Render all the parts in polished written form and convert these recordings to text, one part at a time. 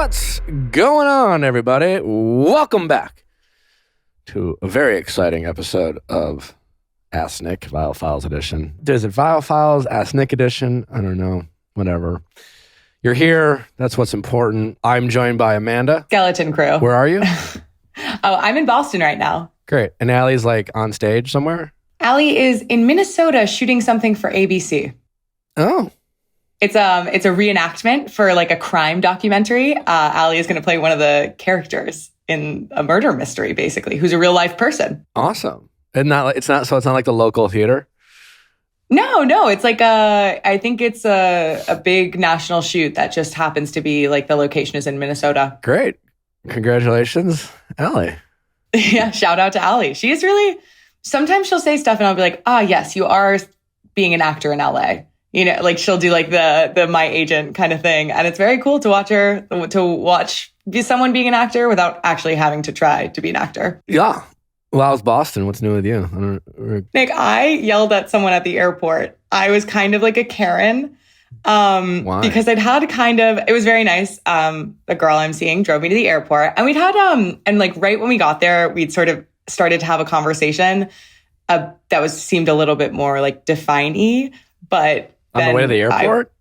What's going on, everybody? Welcome back to a very exciting episode of Ask Nick, Viall Files Edition. Is it Viall Files, Ask Nick Edition? I don't know. Whatever. You're here. That's what's important. I'm joined by Amanda. Skeleton crew. Where are you? I'm in Boston right now. Great. And Allie's like on stage somewhere? Allie is in Minnesota shooting something for ABC. Oh. It's a reenactment for like a crime documentary. Allie is going to play one of the characters in a murder mystery, basically, who's a real life person. Awesome. And it's not like the local theater? No. It's like I think it's a big national shoot that just happens to be like the location is in Minnesota. Great. Congratulations, Allie. Yeah. Shout out to Allie. She is really, sometimes she'll say stuff and I'll be like, yes, you are being an actor in LA. You know, like she'll do like the my agent kind of thing. And it's very cool to watch her, be someone being an actor without actually having to try to be an actor. Yeah. Well, how's Boston? What's new with you? Nick, I yelled at someone at the airport. I was kind of like a Karen. Why? Because it was very nice. The girl I'm seeing drove me to the airport and we'd had, and like right when we got there, we'd sort of started to have a conversation that seemed a little bit more like define-y, but on the way to the airport?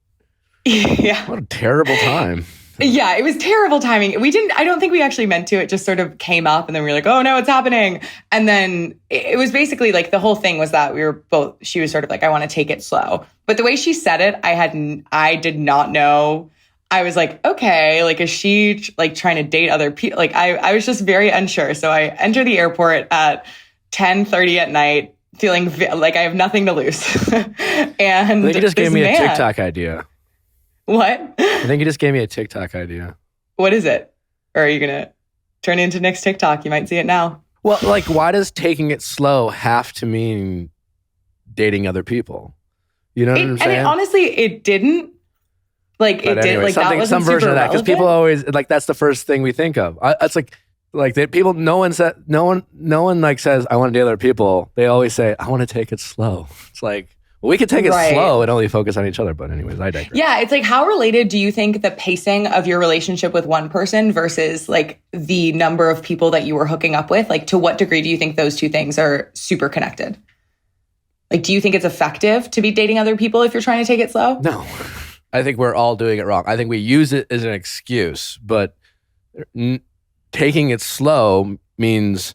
Yeah. What a terrible time. Yeah, it was terrible timing. I don't think we actually meant to. It just sort of came up and then we were like, oh no, it's happening. And then it was basically like the whole thing was that she was sort of like, I want to take it slow. But the way she said it, I did not know. I was like, okay, like, is she like trying to date other people? Like I was just very unsure. So I enter the airport at 10:30 at night, feeling like I have nothing to lose. And I think you just gave me a TikTok idea. What? I think you just gave me a TikTok idea. What is it? Or are you going to turn into Nick's TikTok? You might see it now. Well, like, why does taking it slow have to mean dating other people? You know what I'm saying? And honestly, it didn't. Like, but it anyway, did. Like, that wasn't some version of that. Because people always, like, that's the first thing we think of. It's like people, no one like says, I want to date other people. They always say, I want to take it slow. It's like, well, we could take it slow and only focus on each other. But anyways, I digress. Yeah, it's like, how related do you think the pacing of your relationship with one person versus like the number of people that you were hooking up with? Like, to what degree do you think those two things are super connected? Like, do you think it's effective to be dating other people if you're trying to take it slow? No, I think we're all doing it wrong. I think we use it as an excuse, but taking it slow means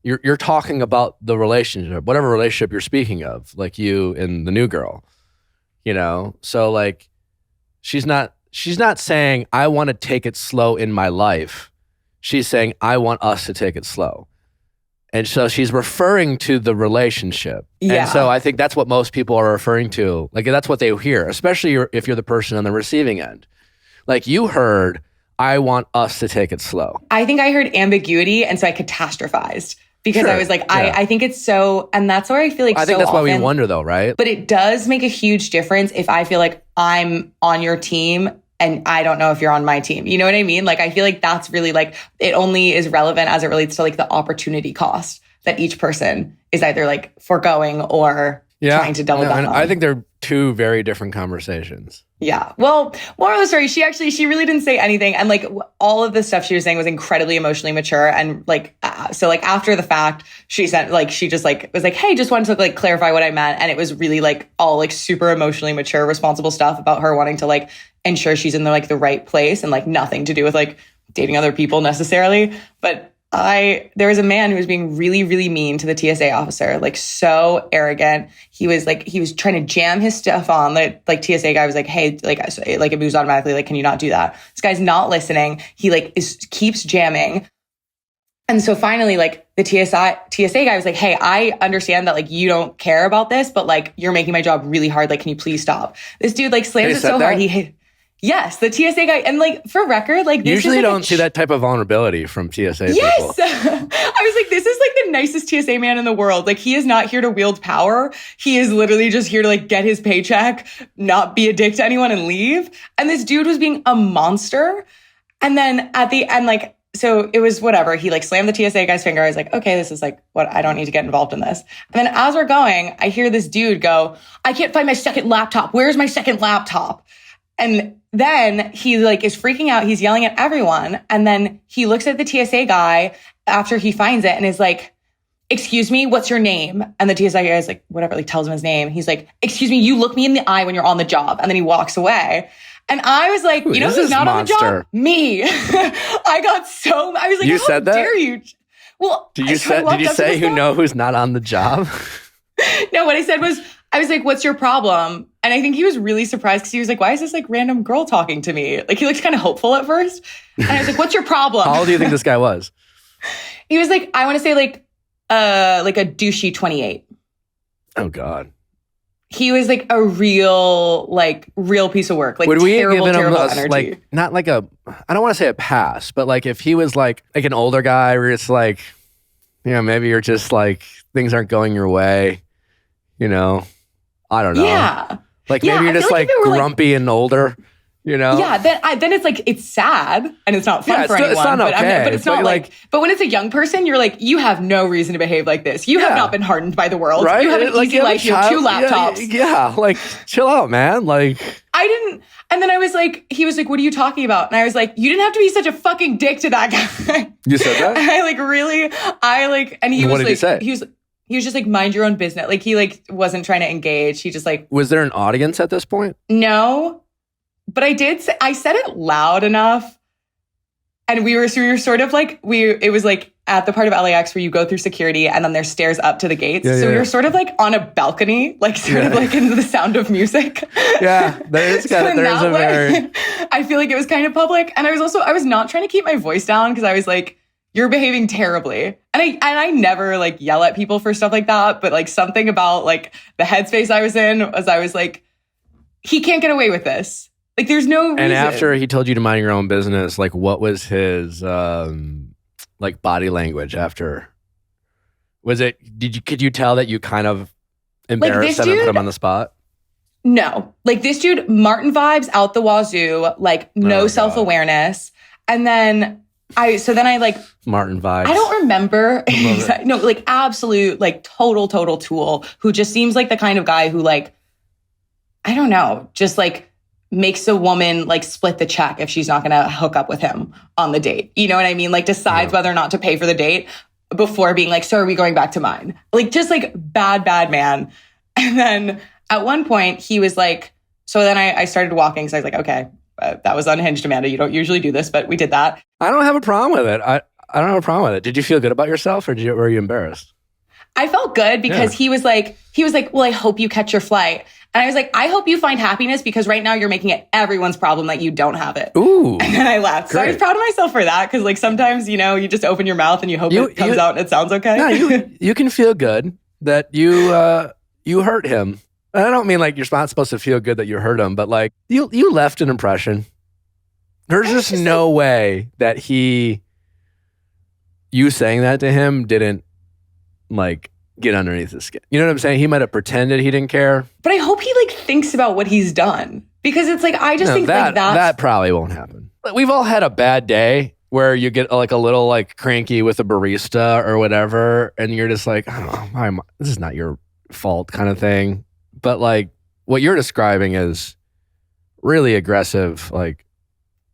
you're talking about the relationship, whatever relationship you're speaking of, like you and the new girl, you know? So like, she's not saying, I want to take it slow in my life. She's saying, I want us to take it slow. And so she's referring to the relationship. Yeah. And so I think that's what most people are referring to. Like, that's what they hear, especially if you're the person on the receiving end. Like, you heard, I want us to take it slow. I think I heard ambiguity, and so I catastrophized. Because I was like, yeah. I think it's so, and that's where I feel like I think that's why we wonder though, right? But it does make a huge difference if I feel like I'm on your team and I don't know if you're on my team. You know what I mean? Like, I feel like that's really like, it only is relevant as it relates to like the opportunity cost that each person is either like foregoing or trying to double down on. I think they're two very different conversations. Yeah. Well, moral of the story, she really didn't say anything. And like all of the stuff she was saying was incredibly emotionally mature. And like, so like after the fact, she sent like, she just like was like, hey, just wanted to like clarify what I meant. And it was really like all like super emotionally mature, responsible stuff about her wanting to like ensure she's in the right place and like nothing to do with like dating other people necessarily. But there was a man who was being really, really mean to the TSA officer, like so arrogant. He was trying to jam his stuff on. Like TSA guy was like, hey, like it moves automatically. Like, can you not do that? This guy's not listening. He like keeps jamming. And so finally, like the TSA guy was like, hey, I understand that like you don't care about this, but like you're making my job really hard. Like, can you please stop? This dude like slams it so hard. Yes, the TSA guy. And like, for record, like, this usually is like don't see that type of vulnerability from TSA yes! people. I was like, this is like the nicest TSA man in the world. Like, he is not here to wield power. He is literally just here to like get his paycheck, not be a dick to anyone and leave. And this dude was being a monster. And then at the end, like, so it was whatever. He like slammed the TSA guy's finger. I was like, okay, this is like what, I don't need to get involved in this. And then as we're going, I hear this dude go, I can't find my second laptop. Where's my second laptop? And then he like is freaking out. He's yelling at everyone. And then he looks at the TSA guy after he finds it and is like, excuse me, what's your name? And the TSA guy is like, whatever, like tells him his name. He's like, excuse me, you look me in the eye when you're on the job. And then he walks away. And I was like, you know who's not monster? On the job? Me. I was like, you how said that? Dare you? Well, did you say who's not on the job? No, what I said was, I was like, what's your problem? And I think he was really surprised because he was like, why is this like random girl talking to me? Like he looked kind of hopeful at first. And I was like, what's your problem? How old do you think this guy was? He was like, I want to say like a douchey 28. Oh God. He was like a real piece of work. Like would we terrible, give him energy. Like not like a, I don't want to say a pass, but like if he was like an older guy where it's like, you know, maybe you're just like things aren't going your way, you know, I don't know. Yeah. Like maybe you're just like grumpy and older. You know? Yeah, then it's like, it's sad and it's not fun for anyone. It's not okay, but it's not like, but when it's a young person, you're like, you have no reason to behave like this. You have not been hardened by the world. Right? You have an easy life. You have 2 laptops. Yeah, like, chill out, man. Like, I didn't, and then I was like, he was like, what are you talking about? And I was like, you didn't have to be such a fucking dick to that guy. You said that? And he what was did like, he say? He was just like, mind your own business. Like, he like wasn't trying to engage. He just like. Was there an audience at this point? No. But I said it loud enough. And we were sort of like, it was like at the part of LAX where you go through security and then there's stairs up to the gates. So we were sort of like on a balcony, like sort of like into the Sound of Music. Yeah, there is kind of, there's a very. I feel like it was kind of public. And I was not trying to keep my voice down because I was like, you're behaving terribly. And I never like yell at people for stuff like that. But like something about like the headspace I was in was I was like, he can't get away with this. Like, there's no reason. And after he told you to mind your own business, like, what was his, like, body language after? Was it, could you tell that you kind of embarrassed him and put him on the spot? No. Like, this dude, Martin vibes out the wazoo, like, no self-awareness. And then I like. Martin vibes. I don't remember. No, like, absolute, like, total tool who just seems like the kind of guy who, like, I don't know, just, like, makes a woman like split the check if she's not going to hook up with him on the date. You know what I mean? Like decides whether or not to pay for the date before being like, so are we going back to mine? Like just like bad man. And then at one point he was like, so then I started walking. So I was like, okay, that was unhinged, Amanda. You don't usually do this, but we did that. I don't have a problem with it. I don't have a problem with it. Did you feel good about yourself or were you embarrassed? I felt good because he was like, well, I hope you catch your flight. And I was like, I hope you find happiness because right now you're making it everyone's problem that you don't have it. Ooh. And then I laughed. Great. So I was proud of myself for that because like sometimes, you know, you just open your mouth and you hope it comes out and it sounds okay. No, you can feel good that you hurt him. And I don't mean like you're not supposed to feel good that you hurt him, but like you left an impression. There's just no way that you saying that to him didn't like get underneath his skin. You know what I'm saying? He might have pretended he didn't care. But I hope he like thinks about what he's done because it's like, I just think that probably won't happen. We've all had a bad day where you get like a little like cranky with a barista or whatever. And you're just like, oh, this is not your fault kind of thing. But like what you're describing is really aggressive, like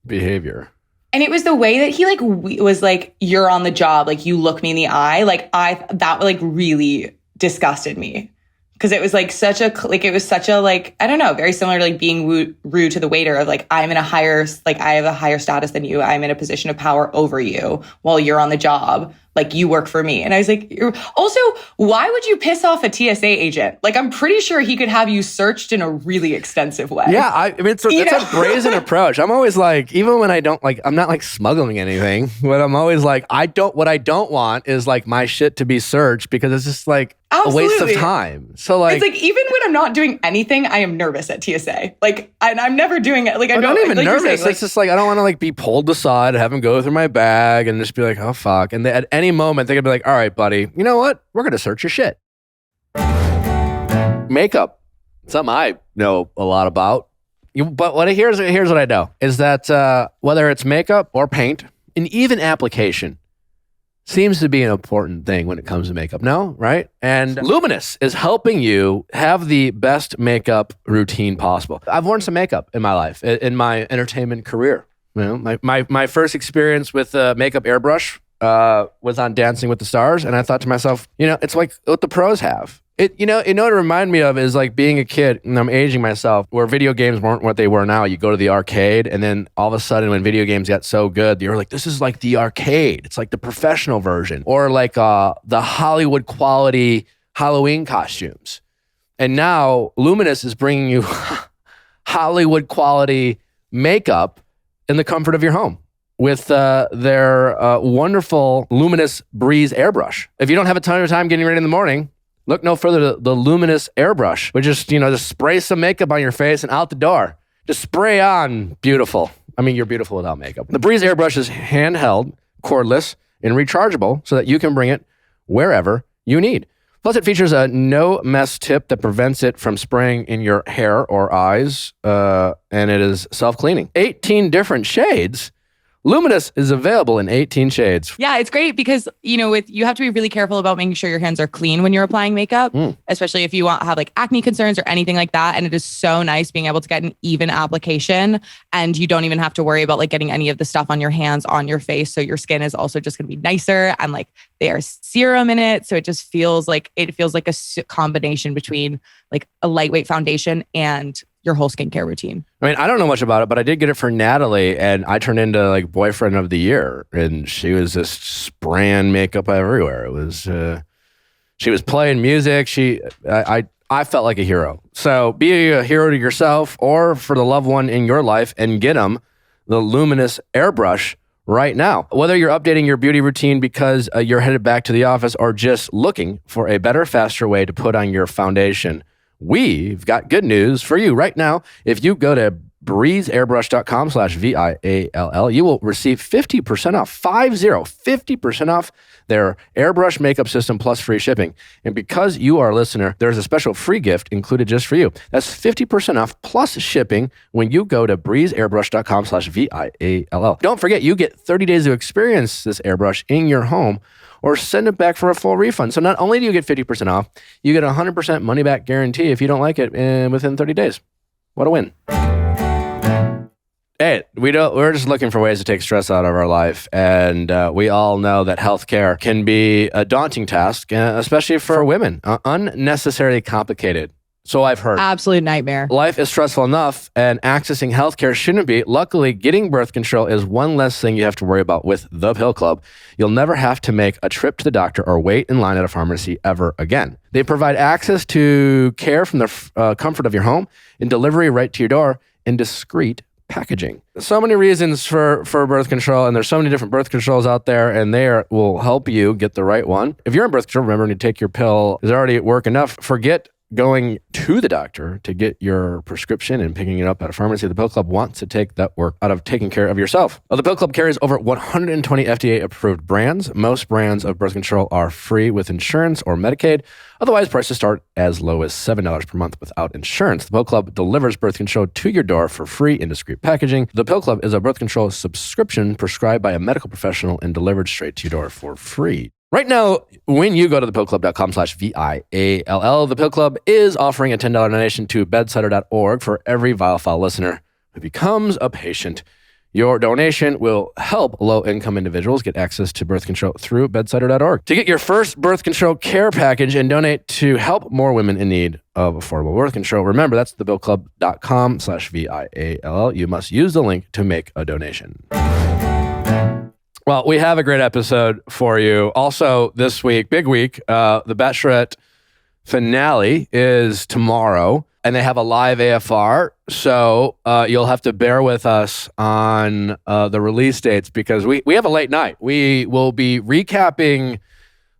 behavior. And it was the way that he like was like, you're on the job. Like you look me in the eye. Like that like really disgusted me. Cause it was like it was such a like, I don't know, very similar to like being rude to the waiter of like, I have a higher status than you. I'm in a position of power over you while you're on the job. Like you work for me. And I was like, also, why would you piss off a TSA agent? Like, I'm pretty sure he could have you searched in a really extensive way. Yeah. I mean, it's a brazen approach. I'm always like, even when I don't like, I'm not like smuggling anything, but I'm always like, what I don't want is like my shit to be searched because it's just like a waste of time. So like, it's like, even when I'm not doing anything, I am nervous at TSA. Like, and I'm never doing it. Like, I'm not even nervous. Saying, like, it's just like, I don't want to like be pulled aside, have him go through my bag and just be like, oh fuck. And at any moment they could be like, all right, buddy, you know what? We're going to search your shit. Makeup. Something I know a lot about. But here's what I know is that whether it's makeup or paint, and even application, seems to be an important thing when it comes to makeup. No, right? And Luminous is helping you have the best makeup routine possible. I've worn some makeup in my life, in my entertainment career. You know, my first experience with makeup airbrush was on Dancing with the Stars, and I thought to myself, it's like what the pros have. What it reminded me of is like being a kid, and I'm aging myself, where video games weren't what they were now. You go to the arcade, and then all of a sudden when video games got so good, you're like, this is like the arcade. It's like the professional version, or like the Hollywood quality Halloween costumes. And now Luminous is bringing you Hollywood quality makeup in the comfort of your home with their wonderful Luminous Breeze airbrush. If you don't have a ton of time getting ready in the morning, look no further than the Luminous airbrush, which just spray some makeup on your face and out the door. Just spray on beautiful. I mean, you're beautiful without makeup. The Breeze airbrush is handheld, cordless, and rechargeable so that you can bring it wherever you need. Plus, it features a no-mess tip that prevents it from spraying in your hair or eyes, and it is self-cleaning. 18 different shades. Luminous is available in 18 shades. Yeah, it's great because, you have to be really careful about making sure your hands are clean when you're applying makeup, especially if you have like acne concerns or anything like that. And it is so nice being able to get an even application, and you don't even have to worry about like getting any of the stuff on your hands, on your face. So your skin is also just going to be nicer, and like there's serum in it. So it just feels like a combination between like a lightweight foundation and your whole skincare routine. I mean, I don't know much about it, but I did get it for Natalie, and I turned into like boyfriend of the year, and she was just spraying makeup everywhere. It was, she was playing music. I felt like a hero. So be a hero to yourself or for the loved one in your life, and get them the Luminous airbrush right now. Whether you're updating your beauty routine because you're headed back to the office, or just looking for a better, faster way to put on your foundation, we've got good news for you right now. If you go to breezeairbrush.com/VIALL, you will receive 50% off, 50% off their airbrush makeup system plus free shipping. And because you are a listener, there's a special free gift included just for you. That's 50% off plus shipping when you go to breezeairbrush.com/VIALL. Don't forget, you get 30 days to experience this airbrush in your home, or send it back for a full refund. So not only do you get 50% off, you get a 100% money back guarantee if you don't like it within 30 days. What a win. Hey, we're just looking for ways to take stress out of our life. And we all know that healthcare can be a daunting task, especially for women, unnecessarily complicated. So I've heard. Absolute nightmare. Life is stressful enough, and accessing healthcare shouldn't be. Luckily, getting birth control is one less thing you have to worry about with the Pill Club. You'll never have to make a trip to the doctor or wait in line at a pharmacy ever again. They provide access to care from the comfort of your home, and delivery right to your door in discreet packaging. So many reasons for birth control, and there's so many different birth controls out there, and they will help you get the right one. If you're on birth control, remember to take your pill. Is already at work enough. Forget going to the doctor to get your prescription and picking it up at a pharmacy. The Pill Club wants to take that work out of taking care of yourself. The Pill Club carries over 120 FDA-approved brands. Most brands of birth control are free with insurance or Medicaid. Otherwise, prices start as low as $7 per month without insurance. The Pill Club delivers birth control to your door for free in discreet packaging. The Pill Club is a birth control subscription prescribed by a medical professional and delivered straight to your door for free. Right now, when you go to thepillclub.com/VIALL, the Pill Club is offering a $10 donation to bedsider.org for every Viall File listener who becomes a patient. Your donation will help low-income individuals get access to birth control through bedsider.org. To get your first birth control care package and donate to help more women in need of affordable birth control, remember, that's thepillclub.com/VIALL. You must use the link to make a donation. Well, we have a great episode for you. Also, this week, big week, the Bachelorette finale is tomorrow, and they have a live AFR. So you'll have to bear with us on the release dates, because we have a late night. We will be recapping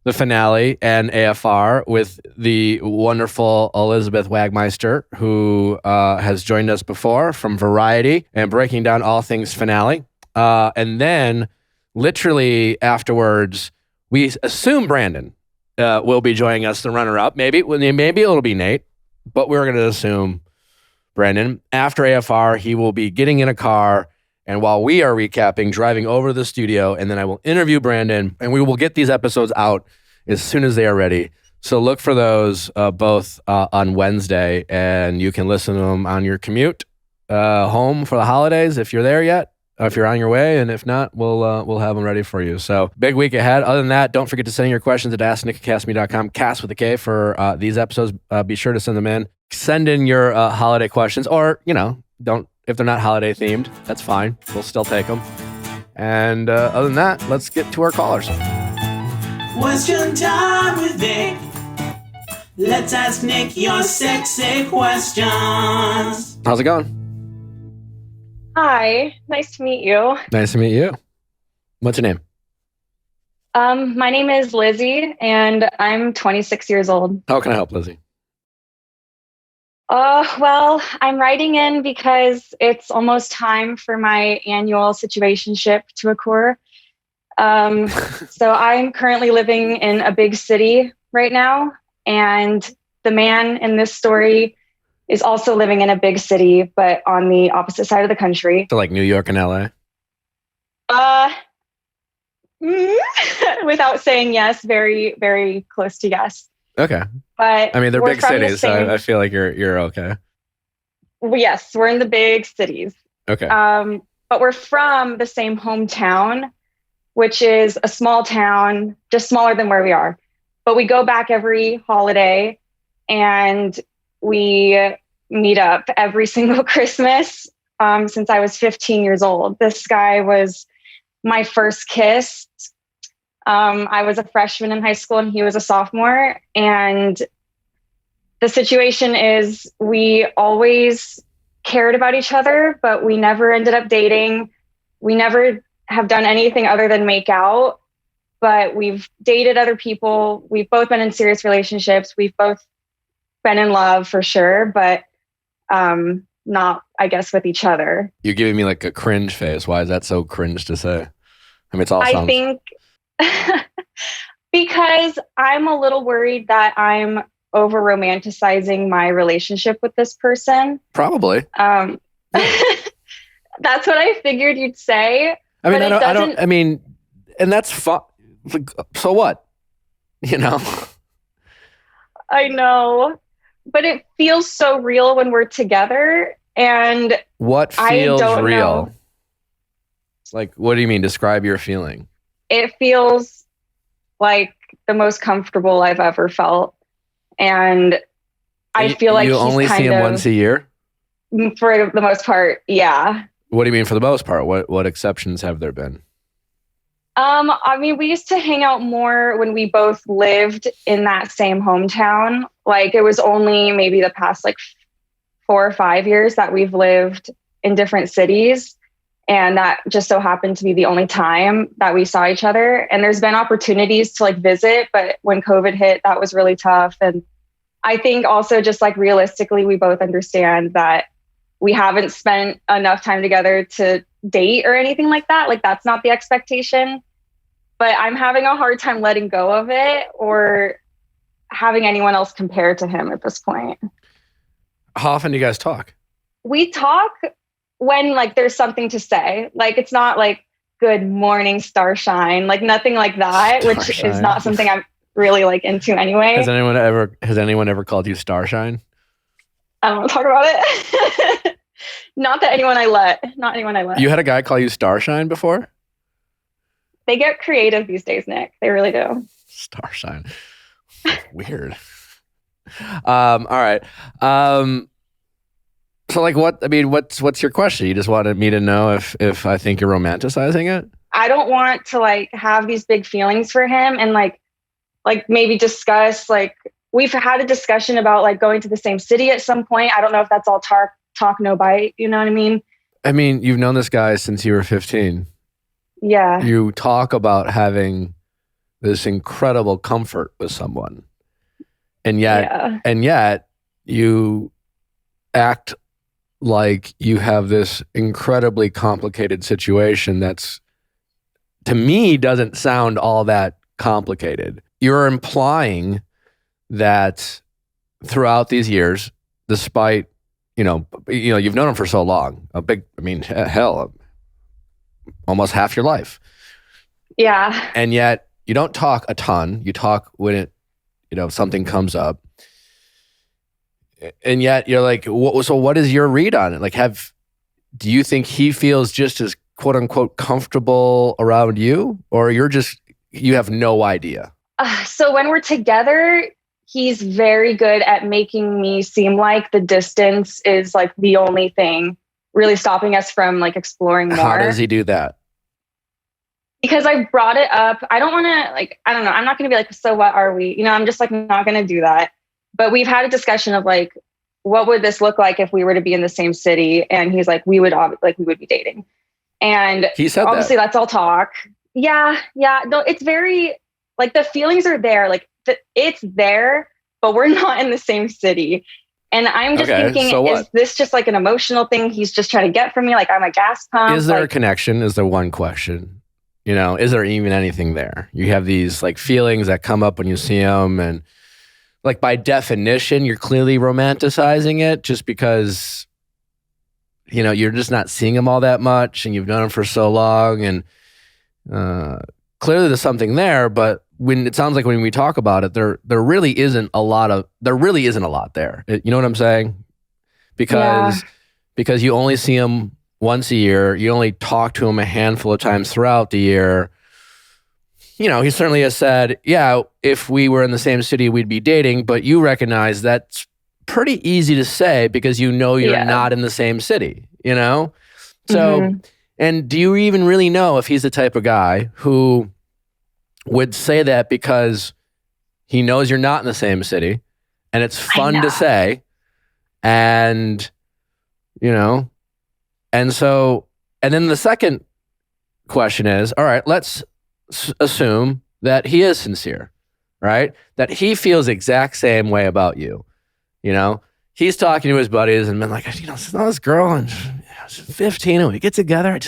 the finale and AFR with the wonderful Elizabeth Wagmeister, who has joined us before from Variety, and breaking down all things finale. And then literally afterwards, we assume Brandon will be joining us, the runner-up. Maybe it'll be Nate, but we're going to assume Brandon. After AFR, he will be getting in a car And while we are recapping, driving over to the studio, and then I will interview Brandon, and we will get these episodes out as soon as they are ready. So look for those both on Wednesday, and you can listen to them on your commute home for the holidays if you're there yet. If you're on your way, and if not, we'll have them ready for you. So big week ahead. Other than that, don't forget to send in your questions at asknickatcastme.com, cast with a K for these episodes. Be sure to send them in. Send in your holiday questions, or don't if they're not holiday themed. That's fine. We'll still take them. And other than that, let's get to our callers. Question time with Nick. Let's ask Nick your sexy questions. How's it going? Hi, nice to meet you. Nice to meet you. What's your name? My name is Lizzy, and I'm 26 years old. How can I help, Lizzy? Well, I'm writing in because it's almost time for my annual situationship to occur. So I'm currently living in a big city right now, and the man in this story is also living in a big city, but on the opposite side of the country. So like New York and LA? Without saying yes, very, very close to yes. Okay. But I mean, they're big cities, so I feel like you're okay. Well, yes, we're in the big cities. Okay. But we're from the same hometown, which is a small town, just smaller than where we are. But we go back every holiday, and we meet up every single Christmas since I was 15 years old. This guy was my first kiss. I was a freshman in high school and he was a sophomore. And the situation is we always cared about each other, but we never ended up dating. We never have done anything other than make out, but we've dated other people. We've both been in serious relationships. We've both been in love for sure, but not, I guess, with each other. You're giving me like a cringe face. Why is that so cringe to say? I mean, I think because I'm a little worried that I'm over romanticizing my relationship with this person. Probably. That's what I figured you'd say. I mean, I don't, and that's fun. So what? I know, but it feels so real when we're together. And what feels real? Know. Like, what do you mean? Describe your feeling. It feels like the most comfortable I've ever felt. And I feel like you only see him once a year? For the most part, yeah. What do you mean for the most part? What exceptions have there been? I mean, we used to hang out more when we both lived in that same hometown. Like, it was only maybe the past 4 or 5 years that we've lived in different cities. And that just so happened to be the only time that we saw each other. And there's been opportunities to visit, but when COVID hit, that was really tough. And I think also just realistically, we both understand that we haven't spent enough time together to date or anything like that. That's not the expectation. But I'm having a hard time letting go of it or having anyone else compare to him at this point. How often do you guys talk? We talk when there's something to say. It's not good morning, starshine, nothing like that, which is not something I'm really into anyway. Has anyone ever called you starshine? I don't want to talk about it. Not anyone I let. You had a guy call you starshine before? They get creative these days, Nick. They really do. Starshine. Weird. All right. So what's your question? You just wanted me to know if I think you're romanticizing it? I don't want to have these big feelings for him and maybe discuss we've had a discussion about going to the same city at some point. I don't know if that's all talk no bite, you know what I mean? I mean, you've known this guy since you were 15. Yeah. You talk about having this incredible comfort with someone. And yet you act like you have this incredibly complicated situation that's, to me, doesn't sound all that complicated. You're implying that throughout these years, despite, you've known him for so long, almost half your life. Yeah. And yet you don't talk a ton. You talk when it, something comes up. And yet you're like, so what is your read on it? Like, do you think he feels just as quote unquote comfortable around you, or you have no idea? So when we're together, he's very good at making me seem like the distance is like the only thing really stopping us from like exploring more. How does he do that? Because I brought it up. I don't want to I don't know. I'm not going to be like, so what are we? I'm just like not going to do that. But we've had a discussion of like, what would this look like if we were to be in the same city? And he's like, we would be dating. And he said obviously that's all talk. Yeah. No, it's very like the feelings are there. Like it's there, but we're not in the same city. And I'm just thinking, is this just like an emotional thing he's just trying to get from me? Like I'm a gas pump. Is there a connection? Is there one question? Is there even anything there? You have these like feelings that come up when you see him, and like by definition, you're clearly romanticizing it just because, you're just not seeing him all that much and you've known him for so long, and clearly there's something there. But it sounds like when we talk about it, there really isn't a lot there. You know what I'm saying? Because you only see him once a year. You only talk to him a handful of times throughout the year. He certainly has said, yeah, if we were in the same city, we'd be dating, but you recognize that's pretty easy to say because you're not in the same city, So, and do you even really know if he's the type of guy who would say that because he knows you're not in the same city and it's fun to say, and, and so, and then the second question is, all right, let's assume that he is sincere, right? That he feels the exact same way about you. He's talking to his buddies and been like, this girl and she's 15 and we get together.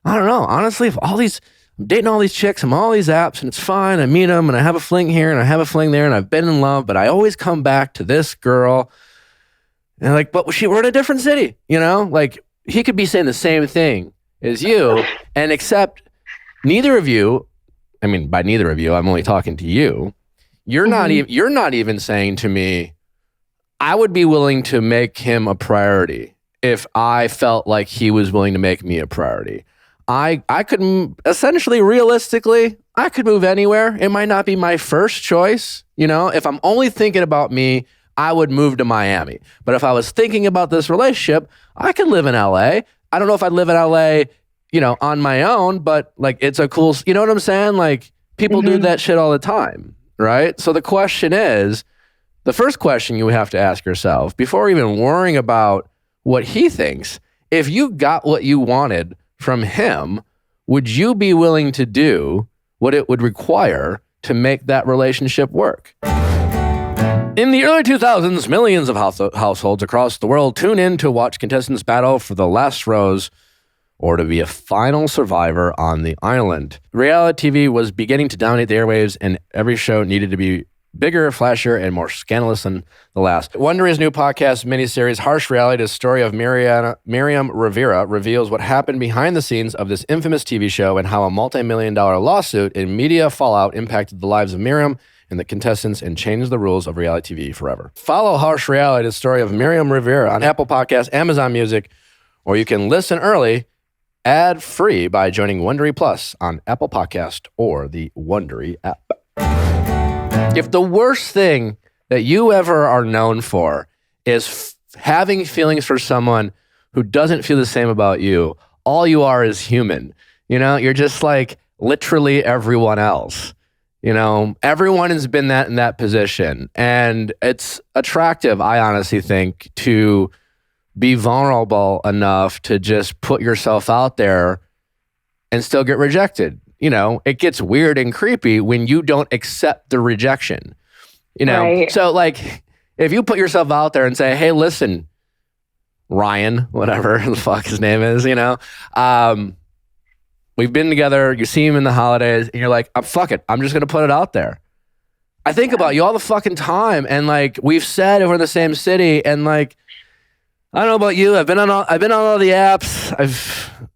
I don't know. Honestly, I'm dating all these chicks, I'm on all these apps and it's fine. I meet them and I have a fling here and I have a fling there and I've been in love, but I always come back to this girl. And like, but we're in a different city, like he could be saying the same thing as you, and except neither of you, I mean, by neither of you, I'm only talking to you. You're not even saying to me, I would be willing to make him a priority if I felt like he was willing to make me a priority. I could essentially, realistically, I could move anywhere. It might not be my first choice. If I'm only thinking about me, I would move to Miami. But if I was thinking about this relationship, I could live in LA. I don't know if I'd live in LA, on my own, but like, it's a cool, you know what I'm saying? Like people do that shit all the time, right? So the question is, the first question you have to ask yourself before even worrying about what he thinks, if you got what you wanted from him, would you be willing to do what it would require to make that relationship work? In the early 2000s, millions of households across the world tune in to watch contestants battle for the last rose or to be a final survivor on the island. Reality TV was beginning to dominate the airwaves, and every show needed to be bigger, flashier, and more scandalous than the last. Wondery's new podcast miniseries, Harsh Reality, the story of Miriam Rivera, reveals what happened behind the scenes of this infamous TV show and how a multi-million-dollar lawsuit and media fallout impacted the lives of Miriam and the contestants and changed the rules of reality TV forever. Follow Harsh Reality, the story of Miriam Rivera on Apple Podcasts, Amazon Music, or you can listen early ad-free by joining Wondery Plus on Apple Podcast or the Wondery app. If the worst thing that you ever are known for is having feelings for someone who doesn't feel the same about you, all you are is human. You're just like literally everyone else. Everyone has been in that position, and it's attractive, I honestly think, to be vulnerable enough to just put yourself out there and still get rejected. It gets weird and creepy when you don't accept the rejection, Right. So like, if you put yourself out there and say, hey, listen, Ryan, whatever the fuck his name is, we've been together, you see him in the holidays, and you're like, fuck it, I'm just going to put it out there. I think about you all the fucking time, and like, we've said we're in the same city, and like, I don't know about you, I've been on all the apps,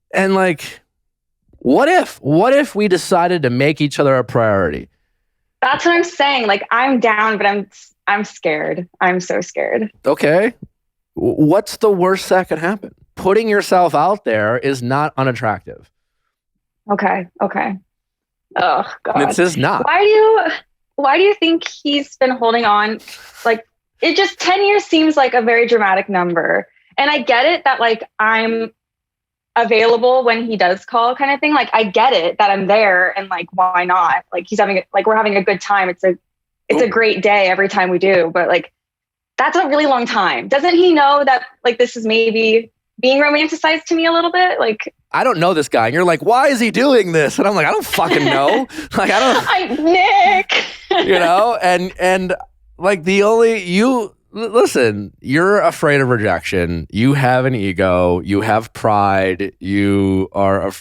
What if we decided to make each other a priority? That's what I'm saying. Like, I'm down, but I'm scared. I'm so scared. Okay. What's the worst that could happen? Putting yourself out there is not unattractive. Okay. Oh God. It's just not. Why do you think he's been holding on? Like, it just 10 years seems like a very dramatic number. And I get it that like I'm available when he does call kind of thing. Like, I get it that I'm there and like, why not? Like, we're having a good time. It's a great day every time we do, but like, that's a really long time. Doesn't he know that like, this is maybe being romanticized to me a little bit? Like, I don't know this guy. And you're like, why is he doing this? And I'm like, I don't fucking know. Like, Nick. And like listen, you're afraid of rejection. You have an ego. You have pride. You are,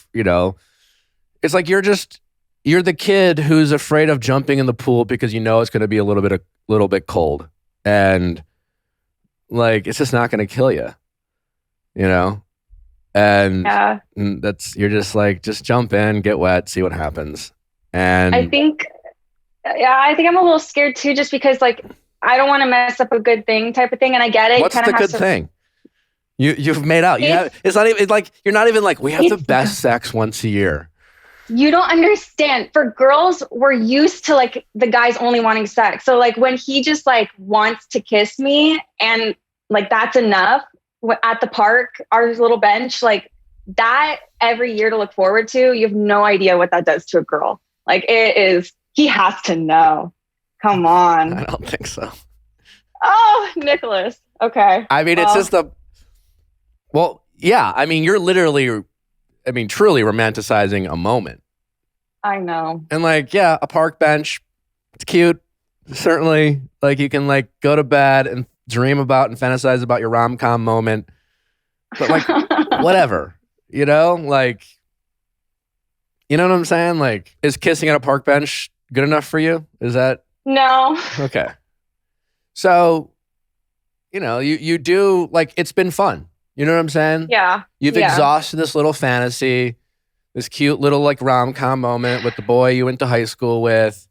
it's like you're the kid who's afraid of jumping in the pool because you know it's going to be a little bit cold. And like, it's just not going to kill you, And Yeah. you're just like, just jump in, get wet, see what happens. And I think I'm a little scared too, just because like, I don't want to mess up a good thing type of thing. And I get it. What's the good thing? You've made out. It's not even like, you're not even like, we have the best sex once a year. You don't understand. For girls, we're used to like the guys only wanting sex. So like when he just like wants to kiss me and like, that's enough at the park, our little bench, like that every year to look forward to, you have no idea what that does to a girl. Like he has to know. Come on. I don't think so. Oh, Nicholas. Okay. I mean, it's just yeah. I mean, you're truly romanticizing a moment. I know. And like, yeah, a park bench, it's cute. Certainly, like you can like go to bed and dream about and fantasize about your rom-com moment. But like, whatever, like, you know what I'm saying? Like, is kissing at a park bench good enough for you? Is that? No. Okay. So, you do, like, it's been fun. You know what I'm saying? Yeah. You've exhausted this little fantasy, this cute little, like, rom-com moment with the boy you went to high school with.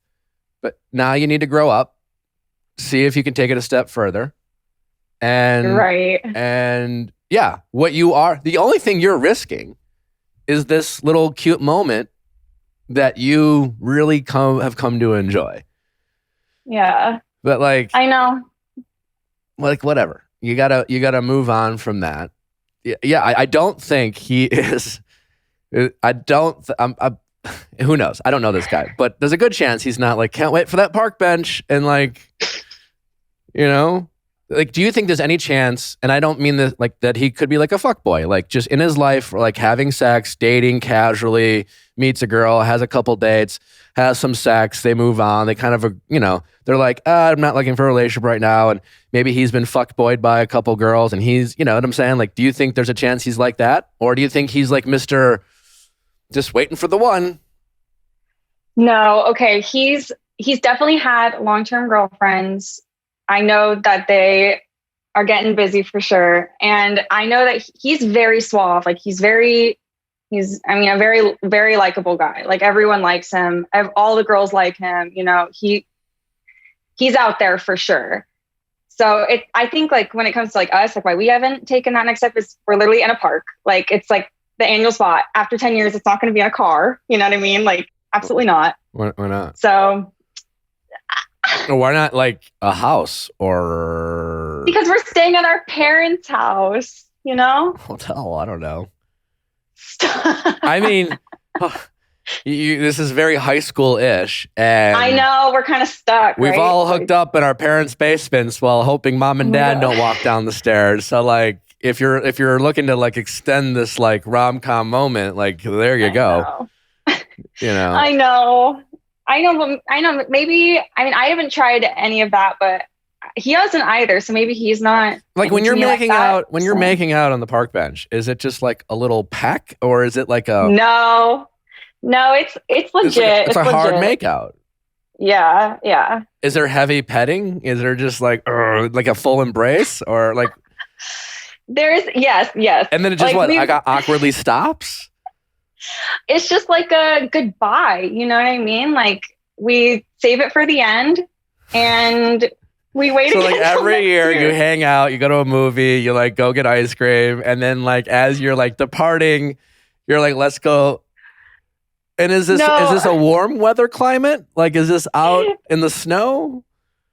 But now you need to grow up, see if you can take it a step further. And, right. And yeah, the only thing you're risking is this little cute moment that you really have come to enjoy. Yeah. But like, I know. Like, whatever. You gotta move on from that. Yeah. I don't think he is. Who knows? I don't know this guy, but there's a good chance he's not like, can't wait for that park bench. And like, like, do you think there's any chance, and I don't mean this, like that he could be like a fuckboy, like just in his life, like having sex, dating casually, meets a girl, has a couple dates, has some sex, they move on, they kind of, they're like, I'm not looking for a relationship right now. And maybe he's been fuckboyed by a couple girls and he's, you know what I'm saying? Like, do you think there's a chance he's like that? Or do you think he's like Mr. just waiting for the one? No. Okay. He's definitely had long-term girlfriends. I know that they are getting busy for sure. And I know that he's very suave. Like he's a very, very likable guy. Like everyone likes him. All the girls like him. He's out there for sure. So I think like when it comes to like us, like why we haven't taken that next step is we're literally in a park. Like it's like the annual spot. After 10 years, it's not going to be in a car. You know what I mean? Like absolutely not. Why not? So why not like a house or? Because we're staying at our parents' house, Hotel, I don't know. I mean, this is very high school-ish, and I know we're kind of stuck. We've right? all hooked up in our parents' basements while hoping mom and dad don't walk down the stairs. So, like, if you're looking to like extend this like rom-com moment, like there you go. I know. Maybe. I mean, I haven't tried any of that, but he hasn't either. So maybe he's not. Like when you're making out, making out on the park bench, is it just like a little peck, or is it like a? No, it's legit. It's a hard makeout. Yeah. Is there heavy petting? Is there just like a full embrace, or like? There's yes. And then it just like I got awkwardly stops. It's just like a goodbye. You know what I mean? Like we save it for the end and we wait So again like till every next year you hang out, you go to a movie, you like go get ice cream, and then like as you're like departing, you're like, let's go. And is this a warm weather climate? Like is this out in the snow?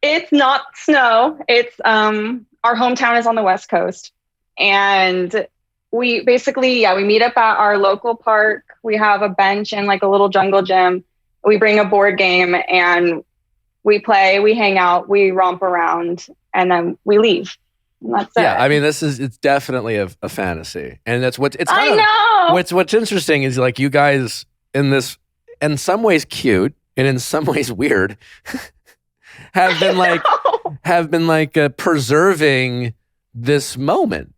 It's not snow. It's our hometown is on the West Coast. And we basically, we meet up at our local park. We have a bench and like a little jungle gym. We bring a board game and we play, we hang out, we romp around, and then we leave. And that's it. Yeah, I mean, it's definitely a fantasy. And that's what it's kind I know. What's interesting is like you guys in this, in some ways cute and in some ways weird, have been like preserving this moment.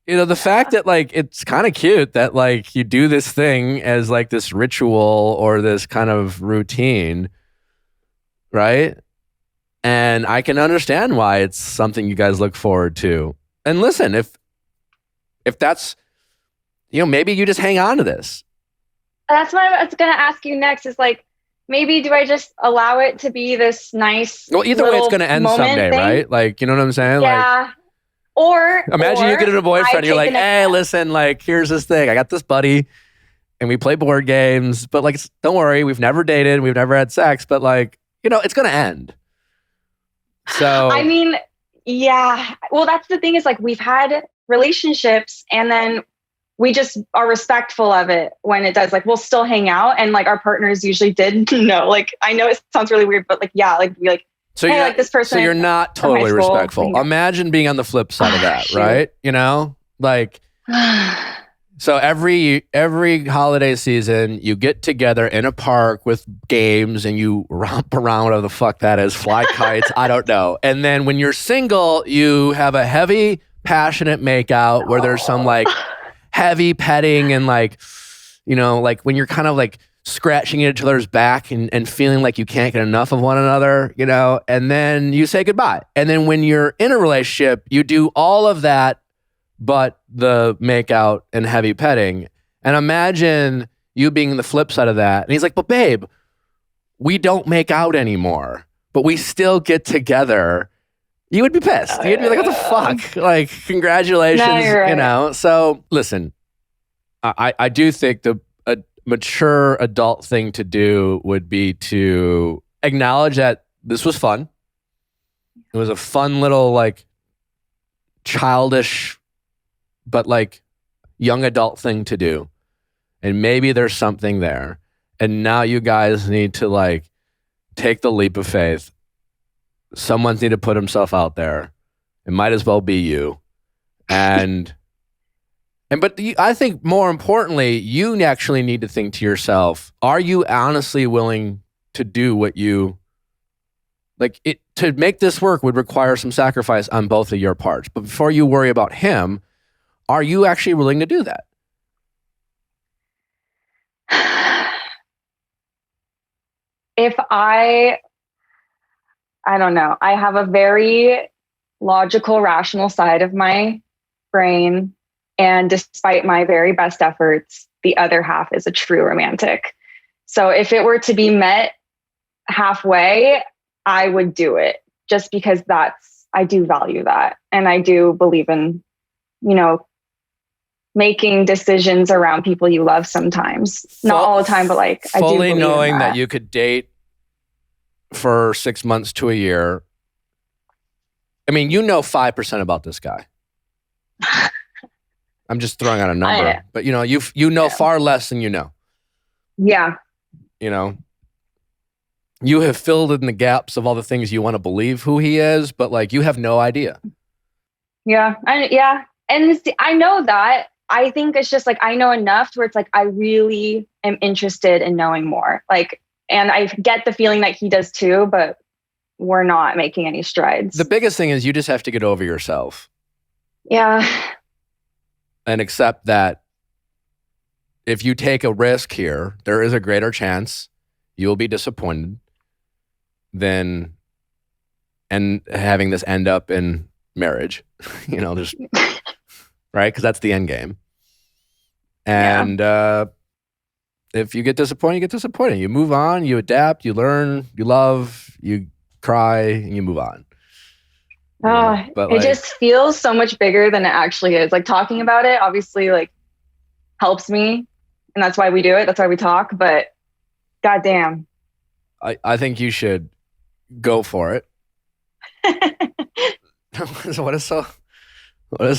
You know, the fact that like it's kind of cute that like you do this thing as like this ritual or this kind of routine, right? And I can understand why it's something you guys look forward to. And listen, if that's, you know, maybe you just hang on to this. That's what I was going to ask you next is like, maybe do I just allow it to be this nice, well, either way, it's going to end someday, thing? right? Like, you know what I'm saying? Yeah. Like, or imagine you get a boyfriend, you're like, hey, step. listen, like, here's this thing. I got this buddy and we play board games, but like, don't worry, we've never dated, we've never had sex, but like, you know, it's going to end. So, I mean, yeah. Well, that's the thing is like, we've had relationships and then we just are respectful of it when it does. Like, we'll still hang out and like our partners usually did know. Like, I know it sounds really weird, but like, yeah, like, we like, so hey, you're, like this person. So you're not totally respectful. Yeah. Imagine being on the flip side of that, right? You know, like, so every holiday season, you get together in a park with games and you romp around, whatever the fuck that is, fly kites, I don't know. And then when you're single, you have a heavy, passionate makeout where there's some like heavy petting and like, you know, like when you're kind of like scratching each other's back and feeling like you can't get enough of one another, you know, and then you say goodbye. And then when you're in a relationship, you do all of that but the makeout and heavy petting. And imagine you being the flip side of that. And he's like, but babe, we don't make out anymore, but we still get together. You would be pissed. You'd be like, what the fuck? Like, congratulations, no, you're right. You know? So listen, I do think a mature adult thing to do would be to acknowledge that this was fun. It was a fun little like childish but like young adult thing to do. And maybe there's something there. And now you guys need to like take the leap of faith. Someone's need to put himself out there. It might as well be you. But I think more importantly, you actually need to think to yourself, are you honestly willing to do what you like it to make this work would require some sacrifice on both of your parts. But before you worry about him, are you actually willing to do that? If I don't know. I have a very logical, rational side of my brain. And despite my very best efforts, the other half is a true romantic. So if it were to be met halfway, I would do it just because I do value that. And I do believe in, you know, making decisions around people you love sometimes. Not all the time, but like I do fully believe knowing in that you could date for 6 months to a year. I mean, you know 5% about this guy. I'm just throwing out a number, but you know far less than you know. Yeah. You know, you have filled in the gaps of all the things you want to believe who he is, but like you have no idea. Yeah. And I know that. I think it's just like, I know enough where it's like, I really am interested in knowing more. Like, and I get the feeling that he does too, but we're not making any strides. The biggest thing is you just have to get over yourself. Yeah. And accept that if you take a risk here, there is a greater chance you will be disappointed than and having this end up in marriage, you know, just right? Because that's the end game. And if you get disappointed, you get disappointed. You move on, you adapt, you learn, you love, you cry, and you move on. But it just feels so much bigger than it actually is. Like talking about it obviously like helps me, and that's why we do it. That's why we talk. But goddamn, I think you should go for it. What is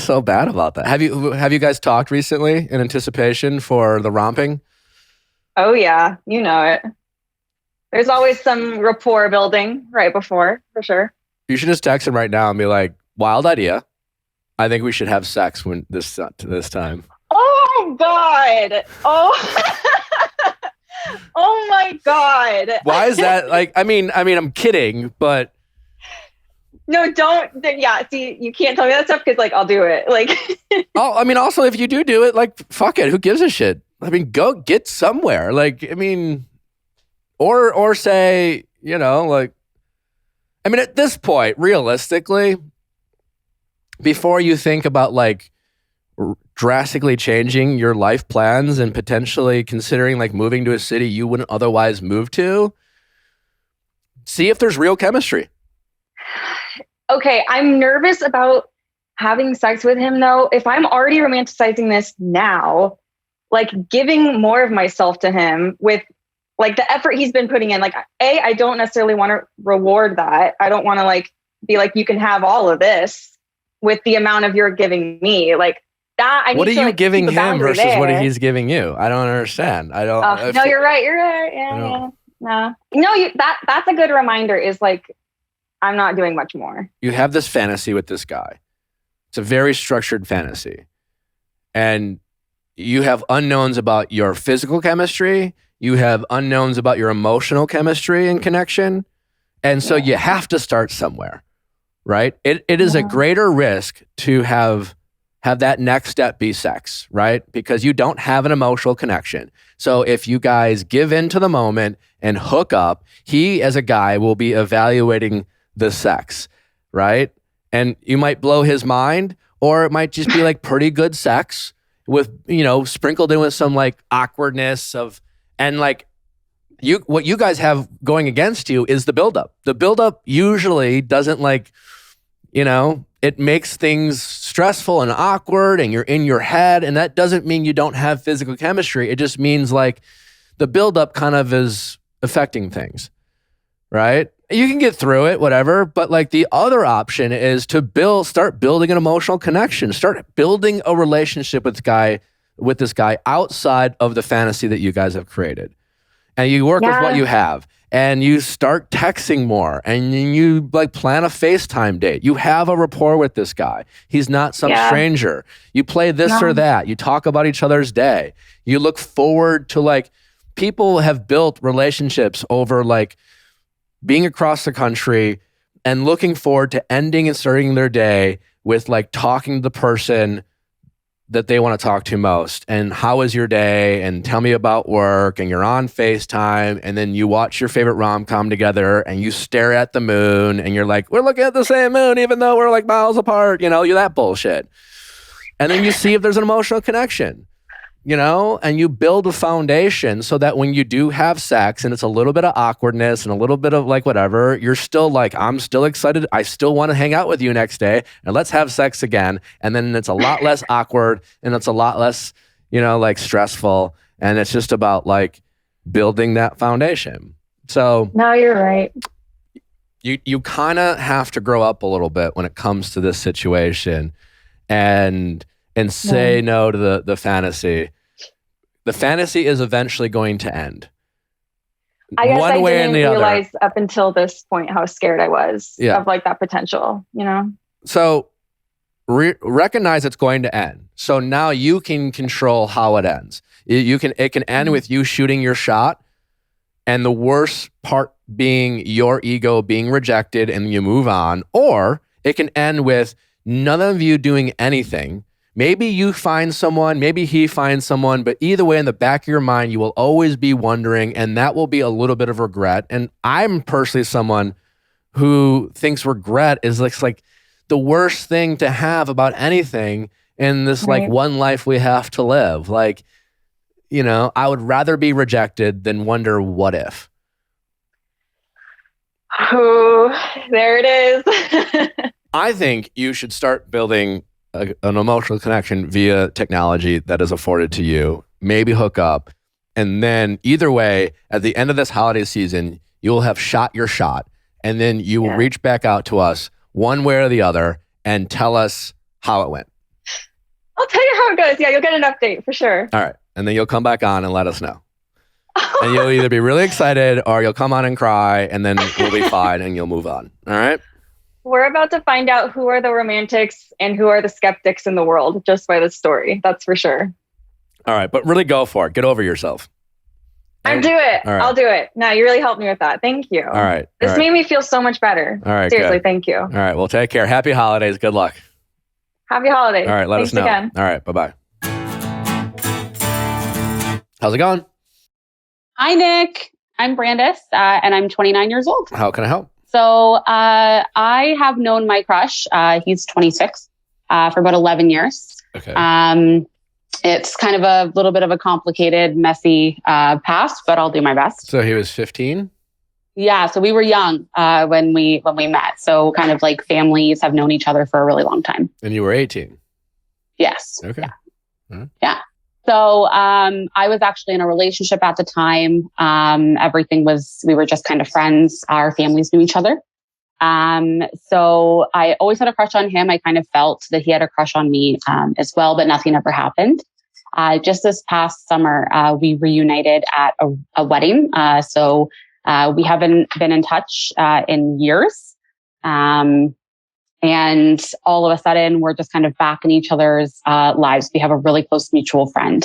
so bad about that? Have you guys talked recently in anticipation for the romping? Oh yeah, you know it. There's always some rapport building right before, for sure. You should just text him right now and be like, "Wild idea. I think we should have sex when this time." Oh my god! Oh, oh my god! Why is that? Like, I mean, I'm kidding, but no, don't. Yeah, see, you can't tell me that stuff because, like, I'll do it. Like, oh, I mean, also, if you do it, like, fuck it. Who gives a shit? I mean, go get somewhere. Like, I mean, or say, like. I mean, at this point, realistically, before you think about like drastically changing your life plans and potentially considering like moving to a city you wouldn't otherwise move to, see if there's real chemistry. Okay, I'm nervous about having sex with him though. If I'm already romanticizing this now, like giving more of myself to him with like the effort he's been putting in, like, I don't necessarily want to reward that. I don't want to like be like, you can have all of this with the amount of you're giving me. Like that. What are you giving him versus what he's giving you? I don't understand. I don't. No, you're right. You're right. Yeah. No, that's a good reminder is like, I'm not doing much more. You have this fantasy with this guy. It's a very structured fantasy. And you have unknowns about your physical chemistry. You have unknowns about your emotional chemistry and connection. And so you have to start somewhere, right? It is a greater risk to have that next step be sex, right? Because you don't have an emotional connection. So if you guys give in to the moment and hook up, he as a guy will be evaluating the sex, right? And you might blow his mind, or it might just be like pretty good sex with, sprinkled in with some like awkwardness of. And like what you guys have going against you is the buildup. The buildup usually doesn't like, it makes things stressful and awkward and you're in your head. And that doesn't mean you don't have physical chemistry. It just means like the buildup kind of is affecting things, right? You can get through it, whatever. But like the other option is to start building an emotional connection, start building a relationship with this guy outside of the fantasy that you guys have created. And you work with what you have and you start texting more and you like plan a FaceTime date. You have a rapport with this guy. He's not some stranger. You play this or that. You talk about each other's day. You look forward to like, people have built relationships over like being across the country and looking forward to ending and starting their day with like talking to the person that they want to talk to most and how was your day and tell me about work, and you're on FaceTime and then you watch your favorite rom-com together and you stare at the moon and you're like, we're looking at the same moon even though we're like miles apart, you're that bullshit. And then you see if there's an emotional connection, and you build a foundation so that when you do have sex and it's a little bit of awkwardness and a little bit of like whatever, you're still like, I'm still excited. I still want to hang out with you next day and let's have sex again. And then it's a lot less awkward and it's a lot less, like stressful. And it's just about like building that foundation. So no, you're right. You kind of have to grow up a little bit when it comes to this situation and say no to the fantasy. The fantasy is eventually going to end. I guess one I way didn't and the realize other. up until this point how scared I was of like that potential, So recognize it's going to end. So now you can control how it ends. It can end with you shooting your shot, and the worst part being your ego being rejected and you move on, or it can end with none of you doing anything. Maybe you find someone, maybe he finds someone, but either way, in the back of your mind, you will always be wondering, and that will be a little bit of regret. And I'm personally someone who thinks regret is like the worst thing to have about anything in this like one life we have to live. Like I would rather be rejected than wonder what if. Oh, there it is. I think you should start building an emotional connection via technology that is afforded to you. Maybe hook up. And then either way, at the end of this holiday season, you will have shot your shot. And then you will reach back out to us one way or the other and tell us how it went. I'll tell you how it goes. Yeah, you'll get an update for sure. All right. And then you'll come back on and let us know. And you'll either be really excited or you'll come on and cry, and then we'll be fine and you'll move on. All right? We're about to find out who are the romantics and who are the skeptics in the world just by this story. That's for sure. All right. But really go for it. Get over yourself. I'll do it. All right. I'll do it. No, you really helped me with that. Thank you. All right. This made me feel so much better. All right. Seriously, good. thank you. All right. Well, take care. Happy holidays. Good luck. Happy holidays. All right. Let Thanks us know. again. All right. Bye-bye. How's it going? Hi, Nick. I'm Brandis, and I'm 29 years old. How can I help? So I have known my crush. He's 26 for about 11 years. Okay. It's kind of a little bit of a complicated, messy past, but I'll do my best. So he was 15? Yeah. So we were young when we met. So kind of like families have known each other for a really long time. And you were 18? Yes. Okay. Yeah. Mm-hmm. Yeah. So I was actually in a relationship at the time. We were just kind of friends. Our families knew each other. So I always had a crush on him. I kind of felt that he had a crush on me as well, but nothing ever happened. Just this past summer, we reunited at a wedding. So we haven't been in touch in years. And all of a sudden, we're just kind of back in each other's lives. We have a really close mutual friend.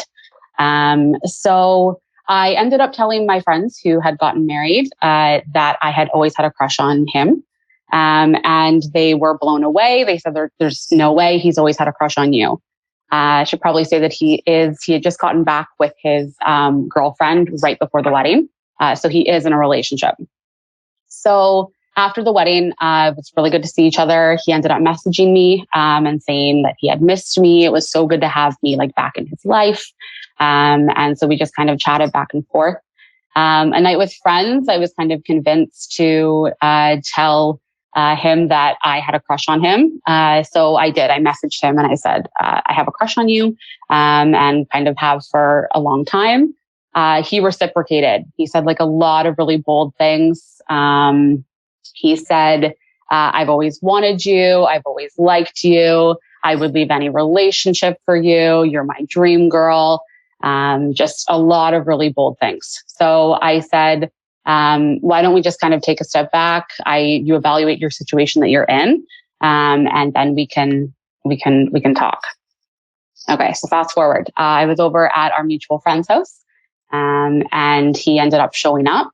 So I ended up telling my friends who had gotten married that I had always had a crush on him. And they were blown away. They said, there's no way, he's always had a crush on you. I should probably say that he had just gotten back with his girlfriend right before the wedding. So he is in a relationship. So after the wedding, it was really good to see each other. He ended up messaging me and saying that he had missed me. It was so good to have me like back in his life. And so we just kind of chatted back and forth. A night with friends, I was kind of convinced to tell him that I had a crush on him. So I did. I messaged him and I said, I have a crush on you, and kind of have for a long time. He reciprocated. He said like a lot of really bold things. He said, I've always wanted you. I've always liked you. I would leave any relationship for you. You're my dream girl. Just a lot of really bold things. So I said, why don't we just kind of take a step back? You evaluate your situation that you're in, and then we can talk. Okay. So fast forward, I was over at our mutual friend's house, and he ended up showing up,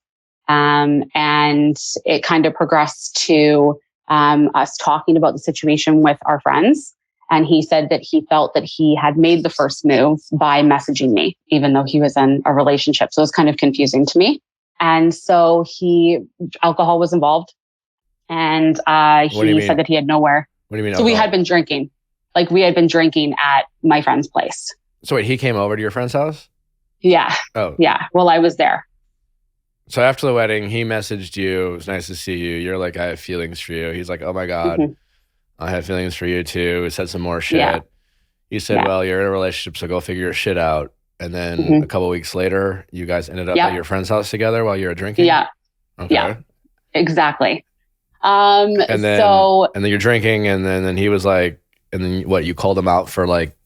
and it kind of progressed to, us talking about the situation with our friends. And he said that he felt that he had made the first move by messaging me, even though he was in a relationship. So it was kind of confusing to me. And so alcohol was involved. And he said that he had nowhere. What do you mean? So we had been drinking. Like we had been drinking at my friend's place. So wait, he came over to your friend's house? Yeah. Oh. Yeah. Well, I was there. So after the wedding, he messaged you. It was nice to see you. You're like, I have feelings for you. He's like, oh my God. Mm-hmm. I have feelings for you too. He said some more shit. Yeah. You said, well, you're in a relationship, so go figure your shit out. And then a couple of weeks later, you guys ended up at your friend's house together while you were drinking? Yeah. Okay. Yeah, exactly. And then you're drinking, and then he was like, and then what, you called him out for like,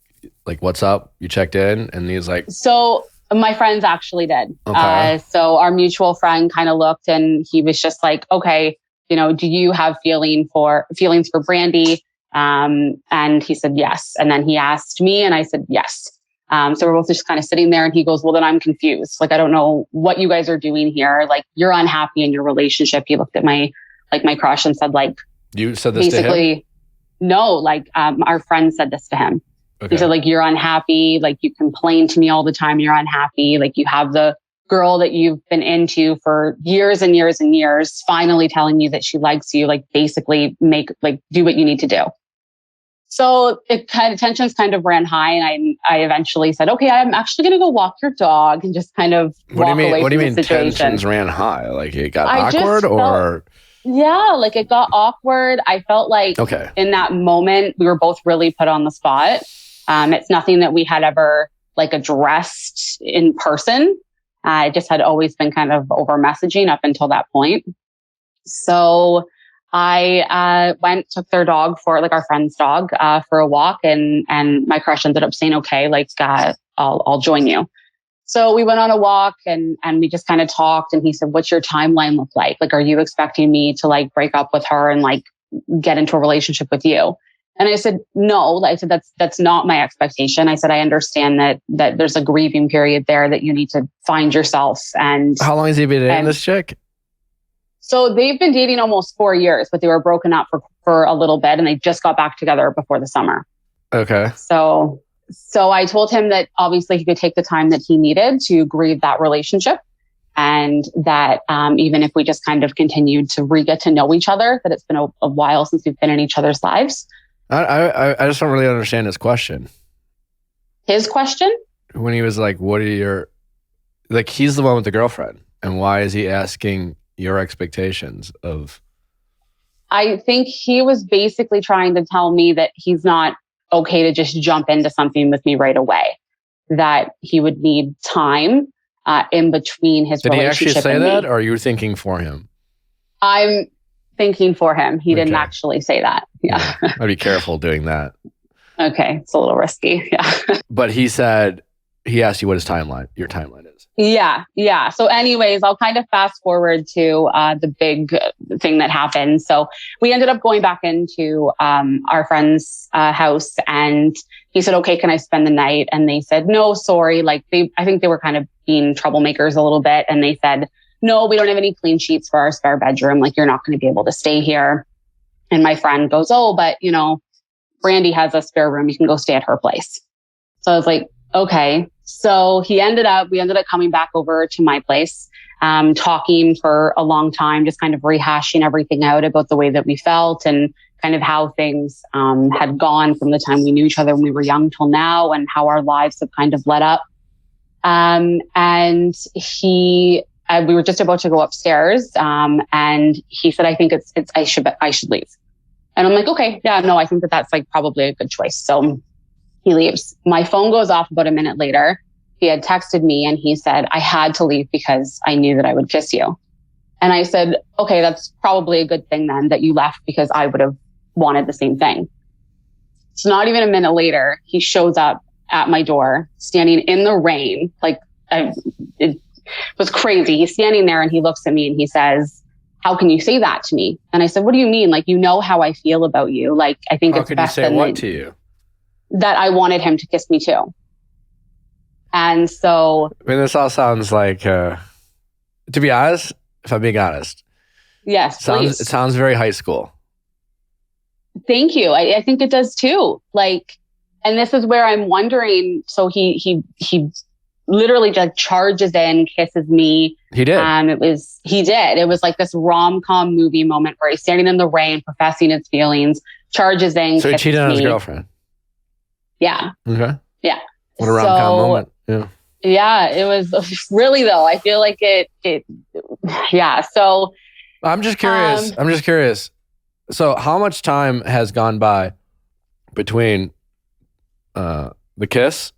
what's up? You checked in, and he was like... So my friends actually did. Okay. So our mutual friend kind of looked, and he was just like, okay, do you have feelings for Brandy? And he said, yes. And then he asked me and I said, yes. So we're both just kind of sitting there, and he goes, well, then I'm confused. Like, I don't know what you guys are doing here. Like, you're unhappy in your relationship. He looked at my crush and said, like, you said this to him? No, like, our friend said this to him. Okay. He said, like, you're unhappy. Like, you complain to me all the time. You're unhappy. Like, you have the girl that you've been into for years and years and years finally telling you that she likes you, like basically do what you need to do. So tensions kind of ran high, and I eventually said, okay, I'm actually going to go walk your dog, and just kind of walk away from the situation. Tensions ran high? Like it got I awkward, or? Yeah, like it got awkward. I felt like in that moment, we were both really put on the spot. It's nothing that we had ever like addressed in person. It just had always been kind of over messaging up until that point. So I took their dog for like our friend's dog for a walk, and my crush ended up saying, okay, like I'll join you. So we went on a walk and we just kind of talked, and he said, what's your timeline look like? Like, are you expecting me to like break up with her and like get into a relationship with you? And I said, no. I said, that's not my expectation. I said, I understand that there's a grieving period there that you need to find yourself. And how long has he been dating this chick? So they've been dating almost 4 years, but they were broken up for a little bit, and they just got back together before the summer. Okay. So I told him that obviously he could take the time that he needed to grieve that relationship, and that even if we just kind of continued to get to know each other, that it's been a while since we've been in each other's lives. I just don't really understand his question. His question? When he was like, what are your... Like, he's the one with the girlfriend, and why is he asking your expectations of... I think he was basically trying to tell me that he's not okay to just jump into something with me right away, that he would need time in between his relationship. Did he actually say that, or are you thinking for him? I'm thinking for him. He didn't actually say that. Yeah. I'd be careful doing that. Okay. It's a little risky. Yeah. But he asked you what your timeline is. Yeah. Yeah. So anyways, I'll kind of fast forward to the big thing that happened. So we ended up going back into our friend's house, and he said, okay, can I spend the night? And they said, no, sorry. Like I think they were kind of being troublemakers a little bit. And they said, no, we don't have any clean sheets for our spare bedroom. Like, you're not going to be able to stay here. And my friend goes, oh, but Brandy has a spare room. You can go stay at her place. So I was like, okay. So we ended up coming back over to my place, talking for a long time, just kind of rehashing everything out about the way that we felt and kind of how things had gone from the time we knew each other when we were young till now, and how our lives have kind of led up. And we were just about to go upstairs, and he said, I think I should leave. And I'm like, okay, yeah, no, I think that's like probably a good choice. So he leaves. My phone goes off about a minute later. He had texted me and he said, I had to leave because I knew that I would kiss you. And I said, okay, that's probably a good thing then that you left, because I would have wanted the same thing. So not even a minute later, he shows up at my door, standing in the rain. Like, it was crazy. He's standing there and he looks at me and he says, how can you say that to me? And I said, what do you mean? Like, you know how I feel about you. Like, I think it's best that what to you? That I wanted him to kiss me too. And so... I mean, this all sounds like, to be honest, if I'm being honest. Yes, it sounds very high school. Thank you. I think it does too. Like, and this is where I'm wondering. So he literally just charges in, kisses me. He did. He did. It was like this rom-com movie moment where he's standing in the rain, professing his feelings, charges in. So he cheated on his girlfriend. Yeah. Okay. Yeah. What a rom-com moment. Yeah. Yeah. It was really, though. I feel like it. Yeah. So. I'm just curious. So how much time has gone by between the kiss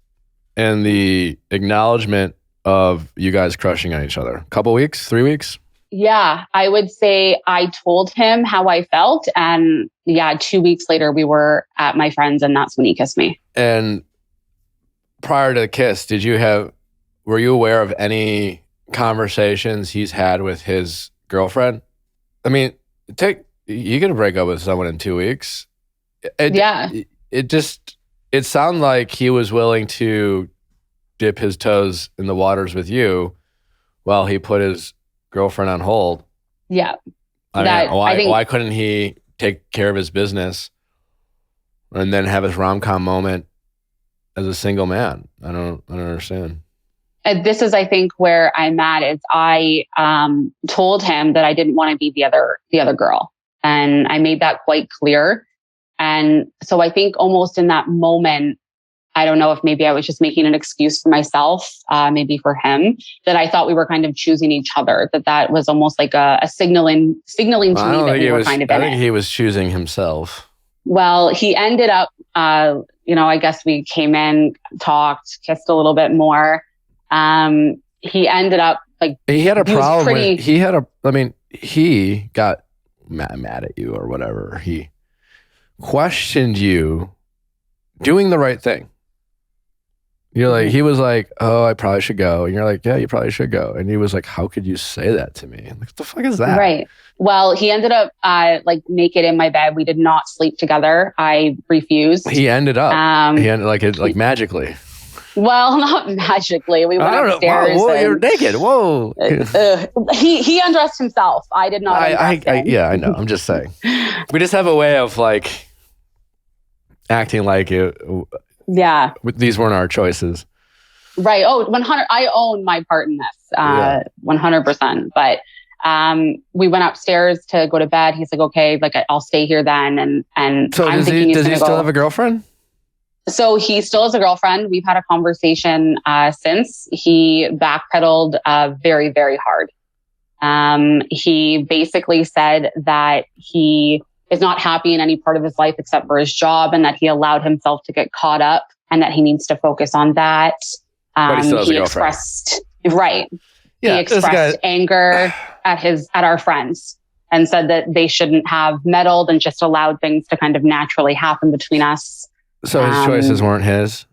and the acknowledgement of you guys crushing on each other? A couple weeks? 3 weeks? Yeah, I would say I told him how I felt. And 2 weeks later, we were at my friend's, and that's when he kissed me. And prior to the kiss, were you aware of any conversations he's had with his girlfriend? I mean, you can break up with someone in 2 weeks. It sounded like he was willing to dip his toes in the waters with you while he put his girlfriend on hold. Yeah. Why couldn't he take care of his business and then have his rom-com moment as a single man? I don't understand. This is, I think, where I'm at is I told him that I didn't want to be the other girl. And I made that quite clear. And so I think almost in that moment, I don't know if maybe I was just making an excuse for myself, maybe for him, that I thought we were kind of choosing each other, that was almost like a signaling to me that we were kind of in it. I think he was choosing himself. Well, he ended up, I guess we came in, talked, kissed a little bit more. He ended up like, he had a problem he got mad at you or whatever. He questioned you doing the right thing. You're like, he was like, oh, I probably should go. And you're like, yeah, you probably should go. And he was like, how could you say that to me? Like, what the fuck is that? Right. Well, he ended up like naked in my bed. We did not sleep together. I refused. He ended up like magically. Well, not magically. We went upstairs. Whoa, you're naked. Whoa. He undressed himself. I did not undress him. Yeah, I know. I'm just saying. We just have a way of like acting like it. Yeah. These weren't our choices. Right. Oh, 100. I own my part in this. 100%. But we went upstairs to go to bed. He's like, okay, like I'll stay here then. And so does he still have a girlfriend? So he still has a girlfriend. We've had a conversation since. He backpedaled very, very hard. He basically said that he is not happy in any part of his life except for his job, and that he allowed himself to get caught up and that he needs to focus on that. But he still has a girlfriend. He expressed anger at our friends and said that they shouldn't have meddled and just allowed things to kind of naturally happen between us. So his choices weren't his?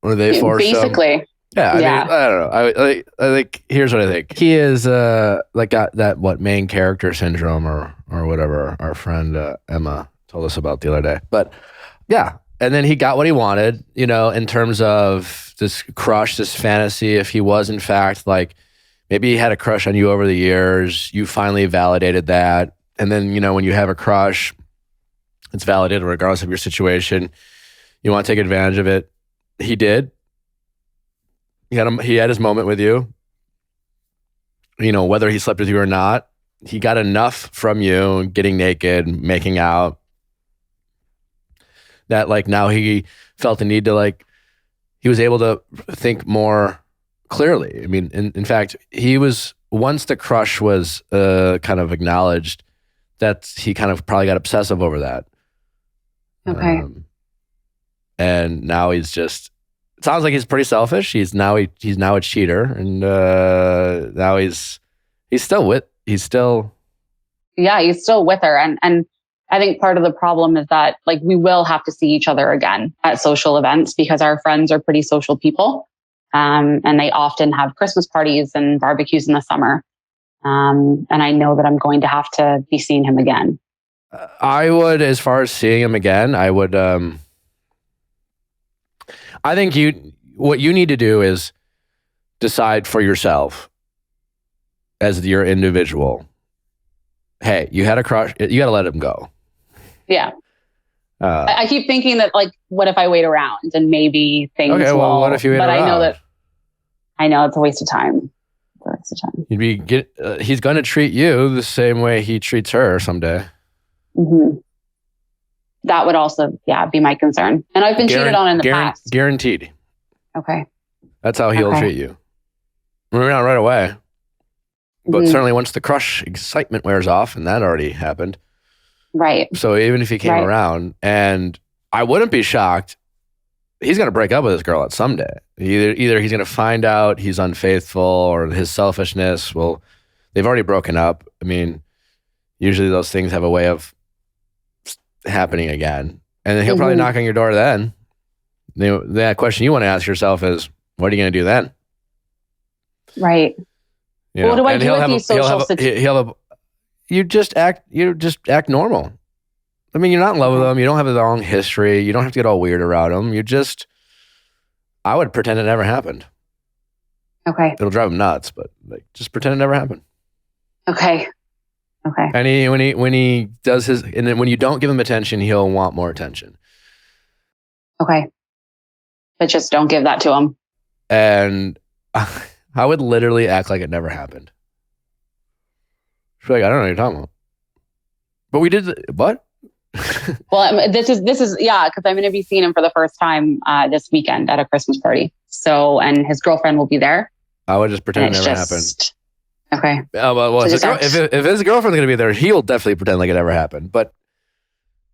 Were they forced? Basically. Yeah, I mean, I don't know. I think here's what I think. He is like got that main character syndrome or whatever our friend Emma told us about the other day. But yeah, and then he got what he wanted, in terms of this crush, this fantasy. If he was in fact like maybe he had a crush on you over the years, you finally validated that. And then, when you have a crush, it's validated regardless of your situation. You want to take advantage of it. He did. He had his moment with you. Whether he slept with you or not, he got enough from you, getting naked, making out, that like now he felt the need to he was able to think more clearly. I mean, in fact, he was, once the crush was kind of acknowledged, that he kind of probably got obsessive over that. Okay. And now he's just, it sounds like he's pretty selfish. He's now a cheater, and now he's still with her. And I think part of the problem is that we will have to see each other again at social events because our friends are pretty social people. And they often have Christmas parties and barbecues in the summer. And I know that I'm going to have to be seeing him again. I would, as far as seeing him again, I would, I think what you need to do is decide for yourself as your individual. Hey, you had a crush. You got to let him go. Yeah. I keep thinking that what if I wait around and maybe things will. Okay, well, what if you wait around? But I know it's a waste of time. He's going to treat you the same way he treats her someday. Mm-hmm. That would also, be my concern. And I've been cheated on in the past. Guaranteed. Okay. That's how he'll treat you. Maybe not right away, but certainly once the crush excitement wears off, and that already happened. Right. So even if he came around, and I wouldn't be shocked, he's going to break up with this girl at some day. Either he's going to find out he's unfaithful, or his selfishness. Well, they've already broken up. I mean, usually those things have a way of happening again, and then he'll probably knock on your door then. That question you want to ask yourself is, what are you going to do then? Right. What do I do with these social situations? You just act normal. I mean, you're not in love with him. You don't have a long history. You don't have to get all weird around him. I would pretend it never happened. Okay. It'll drive him nuts, but just pretend it never happened. Okay. And when he does and then when you don't give him attention, he'll want more attention. Okay. But just don't give that to him. And I would literally act like it never happened. She's like, I don't know what you're talking about. But we did what? Well, this is yeah, because I'm going to be seeing him for the first time this weekend at a Christmas party. So, and his girlfriend will be there. I would just pretend it never happened. Okay. Well, so if his girlfriend's going to be there, he'll definitely pretend like it never happened. But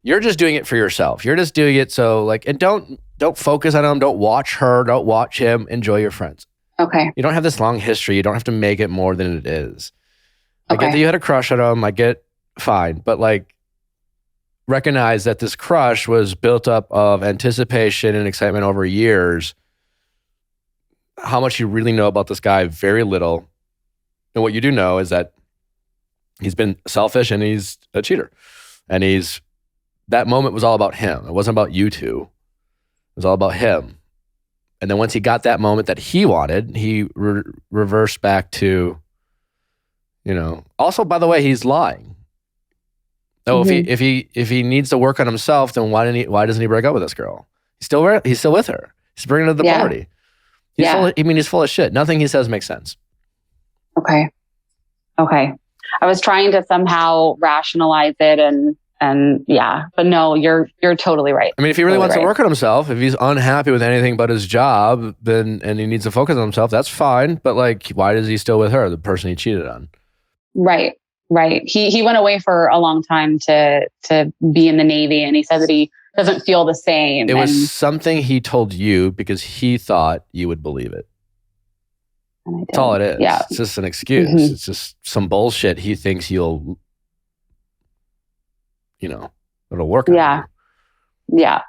you're just doing it for yourself. You're just doing it so like, and don't focus on him. Don't watch her. Don't watch him. Enjoy your friends. Okay. You don't have this long history. You don't have to make it more than it is. I Okay. get that you had a crush on him. I get fine, but like, recognize that this crush was built up of anticipation and excitement over years. How much you really know about this guy? Very little. And what you do know is that he's been selfish and he's a cheater. And that moment was all about him. It wasn't about you two. It was all about him. And then once he got that moment that he wanted, he reversed back to, also, by the way, he's lying. Oh, if he needs to work on himself, then why doesn't he break up with this girl? He's still with her. He's bringing her to the party. He's full of shit. Nothing he says makes sense. Okay. I was trying to somehow rationalize it and yeah, but no, you're totally right. I mean, if he really wants to work on himself, if he's unhappy with anything but his job, and he needs to focus on himself, that's fine. But like, why is he still with her, the person he cheated on? Right. He went away for a long time to be in the Navy, and he said that he doesn't feel the same. It was something he told you because he thought you would believe it. That's all it is. Yeah. It's just an excuse. Mm-hmm. It's just some bullshit he thinks it'll work on you. Yeah.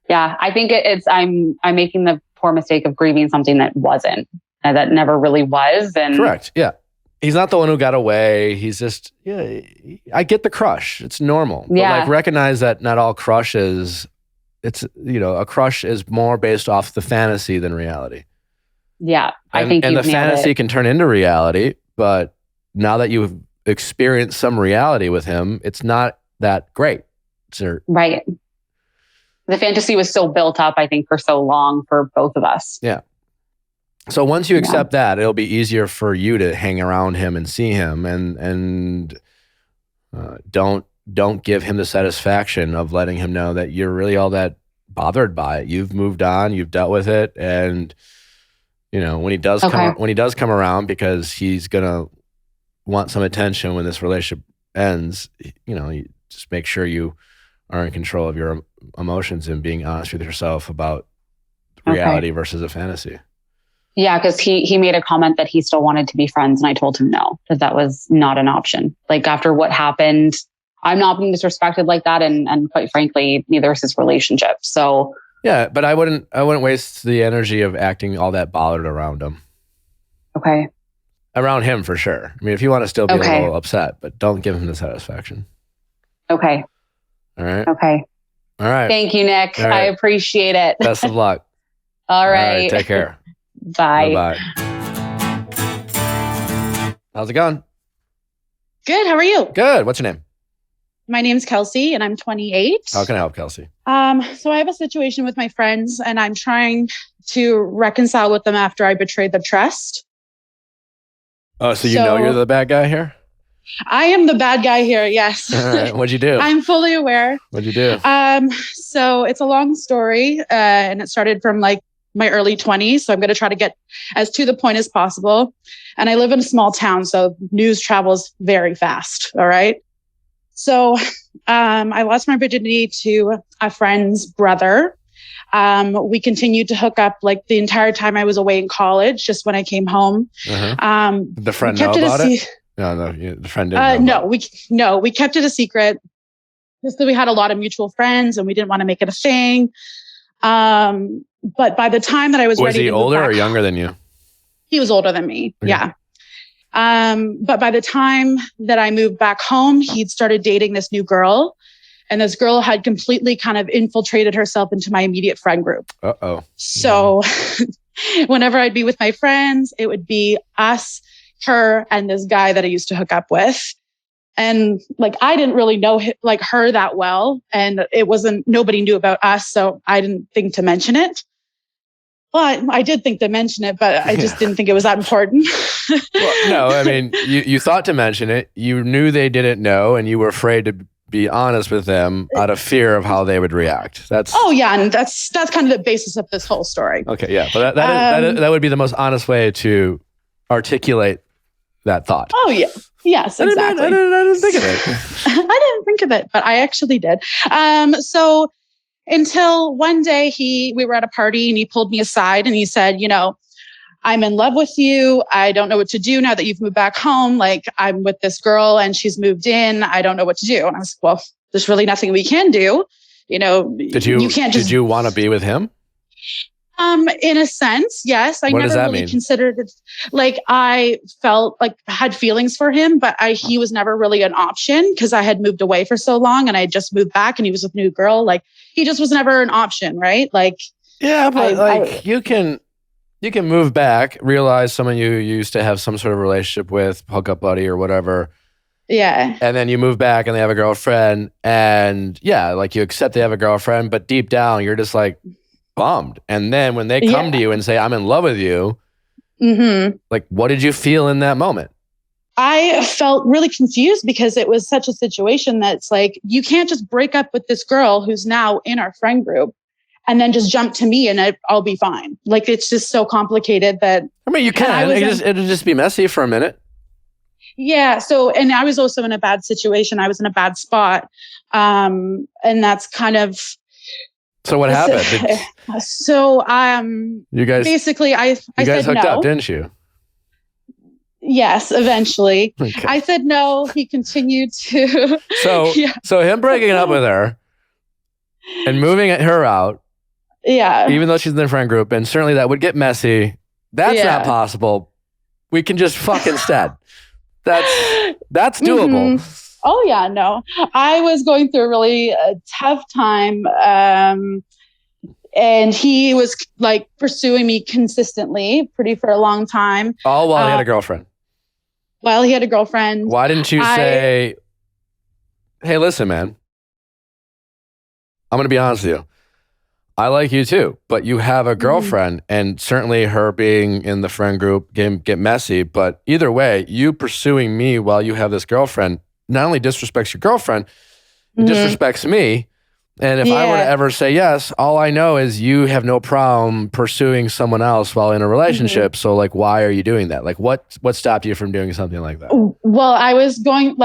I think I'm making the poor mistake of grieving something that wasn't, and that never really was. And correct. Yeah. He's not the one who got away. He's just, I get the crush. It's normal. But like, recognize that not all crushes, a crush is more based off the fantasy than reality. Yeah. I think the fantasy can turn into reality, but now that you've experienced some reality with him, it's not that great. Right. The fantasy was so built up, I think, for so long for both of us. Yeah. So once you accept that, it'll be easier for you to hang around him and see him, and don't give him the satisfaction of letting him know that you're really all that bothered by it. You've moved on, you've dealt with it, and when he does come around, because he's gonna want some attention when this relationship ends. You just make sure you are in control of your emotions and being honest with yourself about reality versus a fantasy. Yeah, because he made a comment that he still wanted to be friends, and I told him no, that was not an option. Like, after what happened, I'm not being disrespected like that, and quite frankly, neither is his relationship. So yeah, but I wouldn't waste the energy of acting all that bothered around him. Okay. Around him for sure. I mean, if you want to still be a little upset, but don't give him the satisfaction. Okay. All right. Okay. All right. Thank you, Nick. Right. I appreciate it. Best of luck. All right. Take care. Bye. Bye. How's it going? Good. How are you? Good. What's your name? My name's Kelsey, and I'm 28. How can I help, Kelsey? So I have a situation with my friends, and I'm trying to reconcile with them after I betrayed the trust. Oh, so you're the bad guy here? I am the bad guy here. Yes. All right. What'd you do? I'm fully aware. What'd you do? So it's a long story, and it started from like my early 20s. So I'm going to try to get as to the point as possible. And I live in a small town, so news travels very fast. All right. So I lost my virginity to a friend's brother. We continued to hook up like the entire time I was away in college, just when I came home. Did the friend know about it? No, the friend didn't know. We kept it a secret. Just that we had a lot of mutual friends and we didn't want to make it a thing. But by the time that I was ready to move older back, or younger than you? He was older than me. Okay. Yeah. But by the time that I moved back home, he'd started dating this new girl, and this girl had completely kind of infiltrated herself into my immediate friend group. Uh-oh. So whenever I'd be with my friends, it would be us, her, and this guy that I used to hook up with. And like, I didn't really know her that well, and nobody knew about us. So I didn't think to mention it. But I did think to mention it, but I just didn't think it was that important. Well, no, I mean, you thought to mention it. You knew they didn't know, and you were afraid to be honest with them out of fear of how they would react. That's and that's kind of the basis of this whole story. okay. Yeah, but that would be the most honest way to articulate that thought. Oh yeah, yes, exactly. I didn't think of it. I didn't think of it, but I actually did. So until one day we were at a party and he pulled me aside and he said, I'm in love with you. I don't know what to do now that you've moved back home. Like, I'm with this girl and she's moved in. I don't know what to do. And I was like, well, there's really nothing we can do. You can't just. Did you want to be with him? In a sense, yes. I What never does that really mean? considered it. Like, I felt like I had feelings for him, but he was never really an option because I had moved away for so long and I had just moved back and he was with a new girl. Like, he just was never an option, right? Like, yeah, but you can move back, realize someone you used to have some sort of relationship with, hookup buddy or whatever. Yeah. And then you move back and they have a girlfriend and like you accept they have a girlfriend, but deep down you're just like bummed. And then when they come to you and say, I'm in love with you, like, what did you feel in that moment? I felt really confused because it was such a situation that's like, you can't just break up with this girl who's now in our friend group and then just jump to me and I'll be fine. Like, it's just so complicated that. I mean, you can. It'll just be messy for a minute. Yeah. So, and I was also in a bad situation. I was in a bad spot. And that's kind of. So what happened? You guys basically, I you guys said hooked no. up, didn't you? Yes, eventually. Okay. I said no. He continued to. So him breaking up with her and moving her out. Yeah. Even though she's in the friend group, and certainly that would get messy. That's not possible. We can just fuck instead. That's doable. Oh yeah, no. I was going through a really tough time. And he was like pursuing me consistently, for a long time. All while he had a girlfriend. While he had a girlfriend. Why didn't you say, hey, listen, man, I'm going to be honest with you. I like you too, but you have a girlfriend, and certainly her being in the friend group can get messy. But either way, you pursuing me while you have this girlfriend not only disrespects your girlfriend, it disrespects me. And if I were to ever say yes, all I know is you have no problem pursuing someone else while in a relationship. So like, why are you doing that? Like, what stopped you from doing something like that? Well, I was going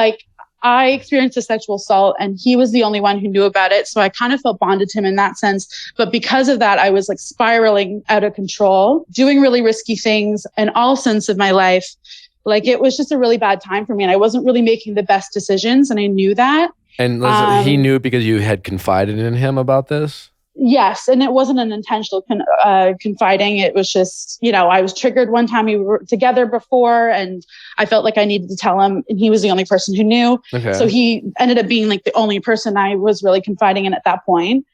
I experienced a sexual assault and he was the only one who knew about it. So I kind of felt bonded to him in that sense. But because of that, I was like spiraling out of control, doing really risky things in all sense of my life. Like, it was just a really bad time for me and I wasn't really making the best decisions. And I knew that. And he knew because you had confided in him about this? Yes. And it wasn't an intentional confiding. It was just, I was triggered one time. We were together before and I felt like I needed to tell him and he was the only person who knew. Okay. So he ended up being like the only person I was really confiding in at that point.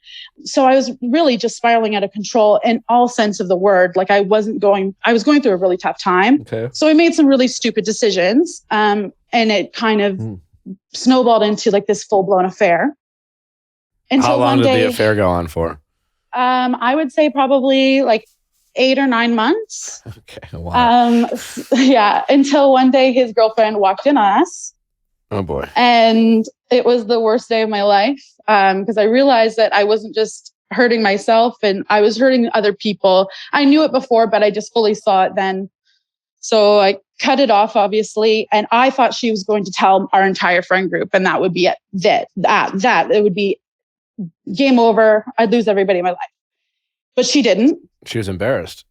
So I was really just spiraling out of control in all sense of the word. Like, I was going through a really tough time. Okay. So I made some really stupid decisions. And it kind of snowballed into like this full-blown affair. How long did the affair go on for? I would say probably like 8 or 9 months. Okay. Wow. Yeah. Until one day his girlfriend walked in on us. Oh boy. And it was the worst day of my life. Because I realized that I wasn't just hurting myself and I was hurting other people. I knew it before, but I just fully saw it then. So I cut it off, obviously. And I thought she was going to tell our entire friend group and that would be it. That it would be game over. I'd lose everybody in my life. But she didn't. She was embarrassed.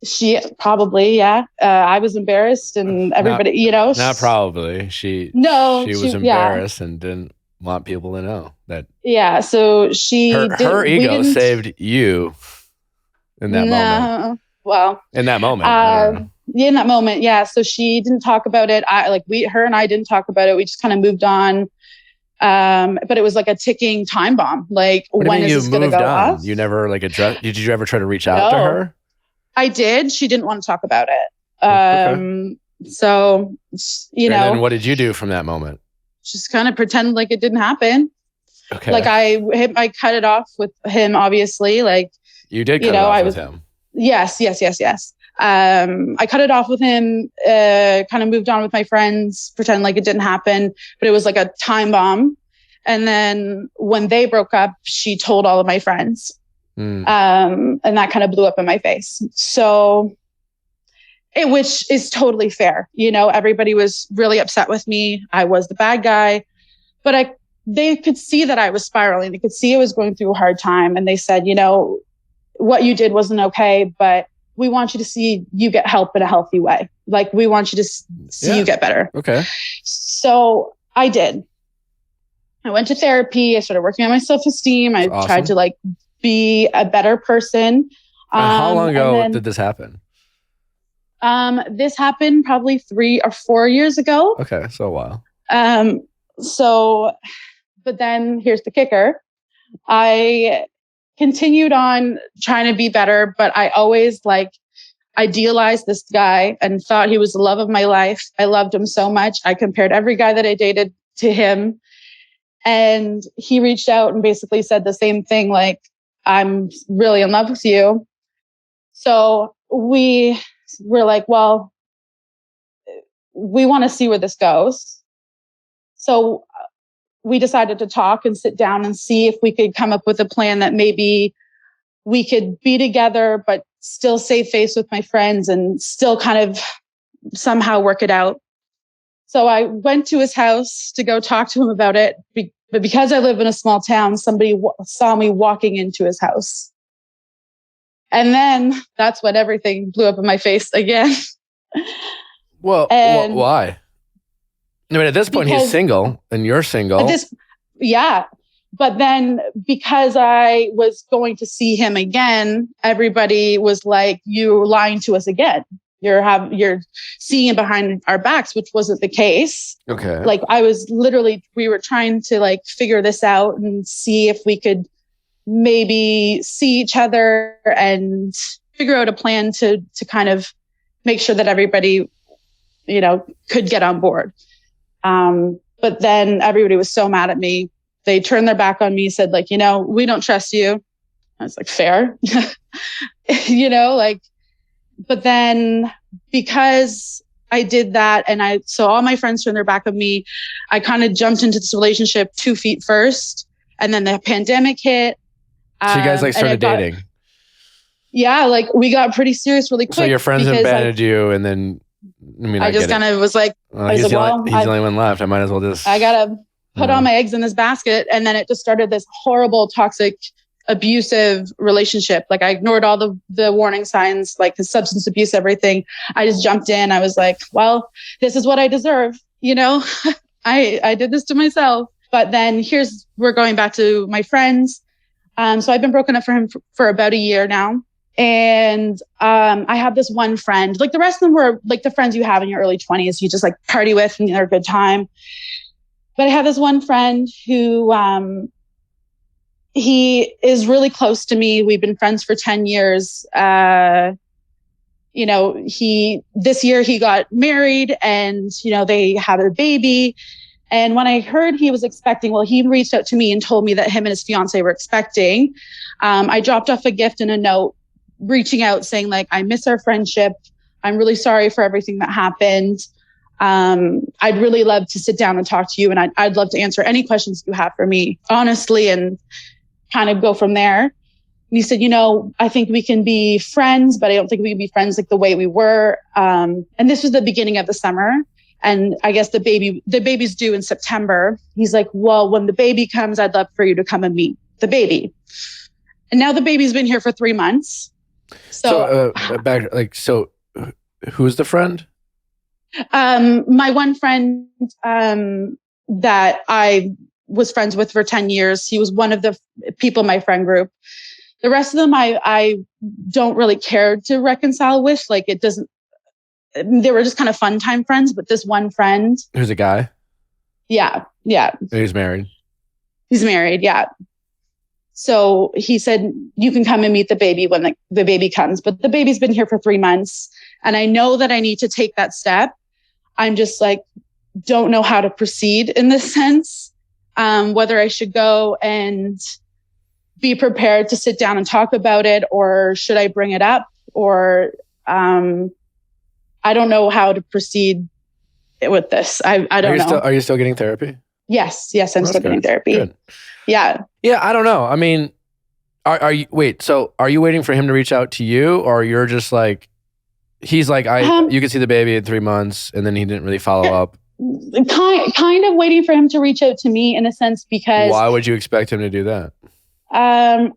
She probably, yeah. I was embarrassed and everybody, Not probably. She was embarrassed and didn't want people to know that. Yeah. So her ego saved you in that moment. Well, in that moment. In that moment. Yeah. So she didn't talk about it. Her and I didn't talk about it. We just kind of moved on. But it was like a ticking time bomb. Like, when is this going to go off? You never did you ever try to reach out to her? I did. She didn't want to talk about it. So, And then what did you do from that moment? Just kind of pretend like it didn't happen. Okay. Like I cut it off with him, obviously. Like, you did cut it off with him. Yes. I cut it off with him, kind of moved on with my friends, pretend like it didn't happen, but it was like a time bomb. And then when they broke up, she told all of my friends. And that kind of blew up in my face. So which is totally fair. You know, everybody was really upset with me. I was the bad guy, but they could see that I was spiraling. They could see I was going through a hard time. And they said, you know, what you did wasn't okay, but we want you to see you get help in a healthy way. Like, we want you to see you get better. Okay. So I did. I went to therapy. I started working on my self-esteem. I tried to like be a better person. And how long ago did this happen? This happened probably 3 or 4 years ago. Okay, so a while. But then here's the kicker. I continued on trying to be better, but I always like idealized this guy and thought he was the love of my life. I loved him so much. I compared every guy that I dated to him. And he reached out and basically said the same thing, like, I'm really in love with you. So we were like, well, we want to see where this goes. So we decided to talk and sit down and see if we could come up with a plan that maybe we could be together, but still save face with my friends and still kind of somehow work it out. So I went to his house to go talk to him about it. But because I live in a small town, somebody saw me walking into his house. And then that's when everything blew up in my face again. Well, why? I mean, at this point, he's single and you're single. But then because I was going to see him again, everybody was like, you're lying to us again. You're seeing behind our backs, which wasn't the case. Okay. Like, we were trying to like figure this out and see if we could maybe see each other and figure out a plan to kind of make sure that everybody, you know, could get on board. But then everybody was so mad at me. They turned their back on me, said like, you know, we don't trust you. I was like, fair, you know, like, but then because I did that so all my friends turned their back on me, I kind of jumped into this relationship 2 feet first. And then the pandemic hit. So you guys like started dating? Yeah. Like, we got pretty serious really quick. So your friends abandoned you, and then, I mean, I just kind of was like, he's the only one left. I might as well I got to put all my eggs in this basket. And then it just started this horrible, toxic, abusive relationship. Like, I ignored all the warning signs, like his substance abuse, everything. I just jumped in. I was like, well, this is what I deserve. You know, I did this to myself. But then we're going back to my friends. So I've been broken up for him for about a year now. And I have this one friend, like the rest of them were like the friends you have in your early 20s, you just like party with and they're a good time. But I have this one friend who, he is really close to me. We've been friends for 10 years. You know, this year he got married and, you know, they had a baby. And when I heard he was expecting, he reached out to me and told me that him and his fiance were expecting. I dropped off a gift and a note reaching out saying like, I miss our friendship. I'm really sorry for everything that happened. I'd really love to sit down and talk to you. And I'd love to answer any questions you have for me, honestly, and kind of go from there. And he said, you know, I think we can be friends, but I don't think we can be friends like the way we were. And this was the beginning of the summer. And I guess the baby's due in September. He's like, well, when the baby comes, I'd love for you to come and meet the baby. And now the baby's been here for 3 months. So who's the friend? My one friend, that I was friends with for 10 years. He was one of the people in my friend group. The rest of them, I don't really care to reconcile with. Like, it doesn't, they were just kind of fun time friends, but this one friend. Who's a guy? Yeah. He's married. He's married. Yeah. So he said, you can come and meet the baby when the baby comes, but the baby's been here for 3 months. And I know that I need to take that step. I'm just like, don't know how to proceed in this sense. Whether I should go and be prepared to sit down and talk about it, or should I bring it up, or, I don't know how to proceed with this. I don't know. Are you still getting therapy? Yes, I'm That's still getting good. therapy. Good. Yeah. Yeah, I don't know. I mean, are you waiting for him to reach out to you, or you're just like, he's like, you can see the baby in 3 months, and then he didn't really follow up? Kind of waiting for him to reach out to me in a sense, because why would you expect him to do that? I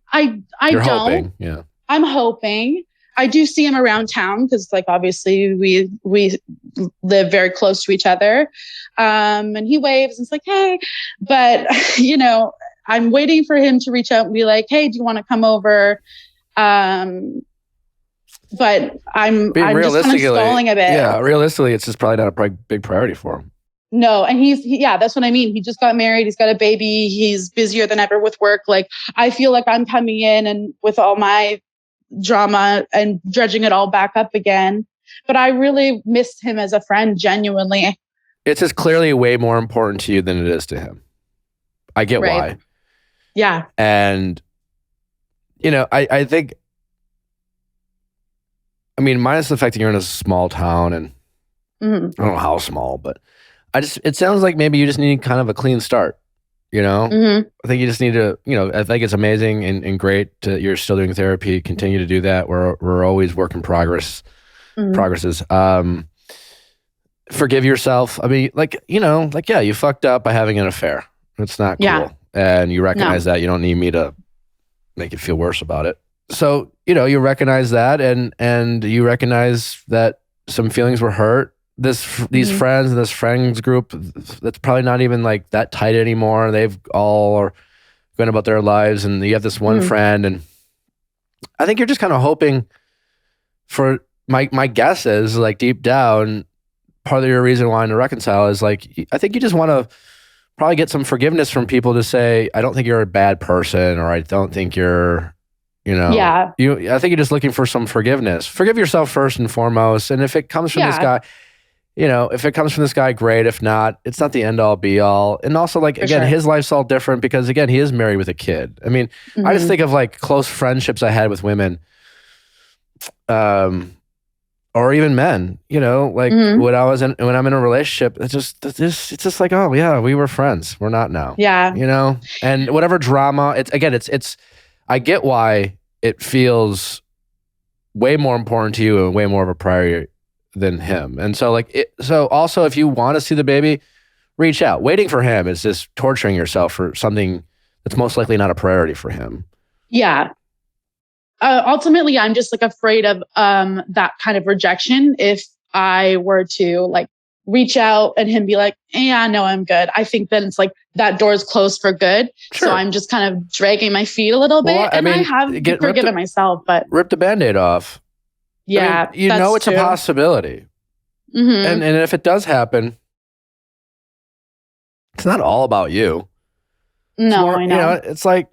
You're don't. hoping, yeah. I'm hoping. I do see him around town because, like, obviously we live very close to each other, and he waves and it's like, hey, but I'm waiting for him to reach out and be like, hey, do you want to come over? But I'm just kind of stalling a bit. Yeah, realistically, it's just probably not a big priority for him. No, and yeah, that's what I mean. He just got married. He's got a baby. He's busier than ever with work. Like, I feel like I'm coming in and with all my drama and dredging it all back up again. But I really missed him as a friend, genuinely. It's just clearly way more important to you than it is to him. I get why. Yeah. And, I think, minus the fact that you're in a small town, and I don't know how small, but it sounds like maybe you just need kind of a clean start, I think you just need to, I think it's amazing and great that you're still doing therapy. Continue to do that. We're always work in progresses. Forgive yourself. Yeah, you fucked up by having an affair. It's not cool. Yeah. And you recognize that. You don't need me to make you feel worse about it. So, you recognize that, and you recognize that some feelings were hurt. These friends and this friends group that's probably not even like that tight anymore. They've all are going about their lives, and you have this one friend, and I think you're just kind of hoping for my guess is, like, deep down, part of your reason wanting to reconcile is, like, I think you just want to probably get some forgiveness from people to say, I don't think you're a bad person, or I don't think you're, I think you're just looking for some forgiveness. Forgive yourself first and foremost. And if it comes from this guy, if it comes from this guy, great. If not, it's not the end all be all. And also, like, again, his life's all different because, again, he is married with a kid. I mean, I just think of, like, close friendships I had with women, or even men, like when I'm in a relationship, it's just like, oh yeah, we were friends. We're not now. Yeah. And whatever drama, it's I get why it feels way more important to you and way more of a priority than him. And so, so also, if you want to see the baby, reach out. Waiting for him is just torturing yourself for something that's most likely not a priority for him. Yeah. Ultimately, I'm just, like, afraid of that kind of rejection. If I were to, like, reach out and him be like, yeah, no, I'm good. I think then it's like that door's closed for good. Sure. So I'm just kind of dragging my feet a little bit. I have forgiven myself, but rip the Band-Aid off. Yeah. It's a possibility. And if it does happen, it's not all about you. No, I know. It's like,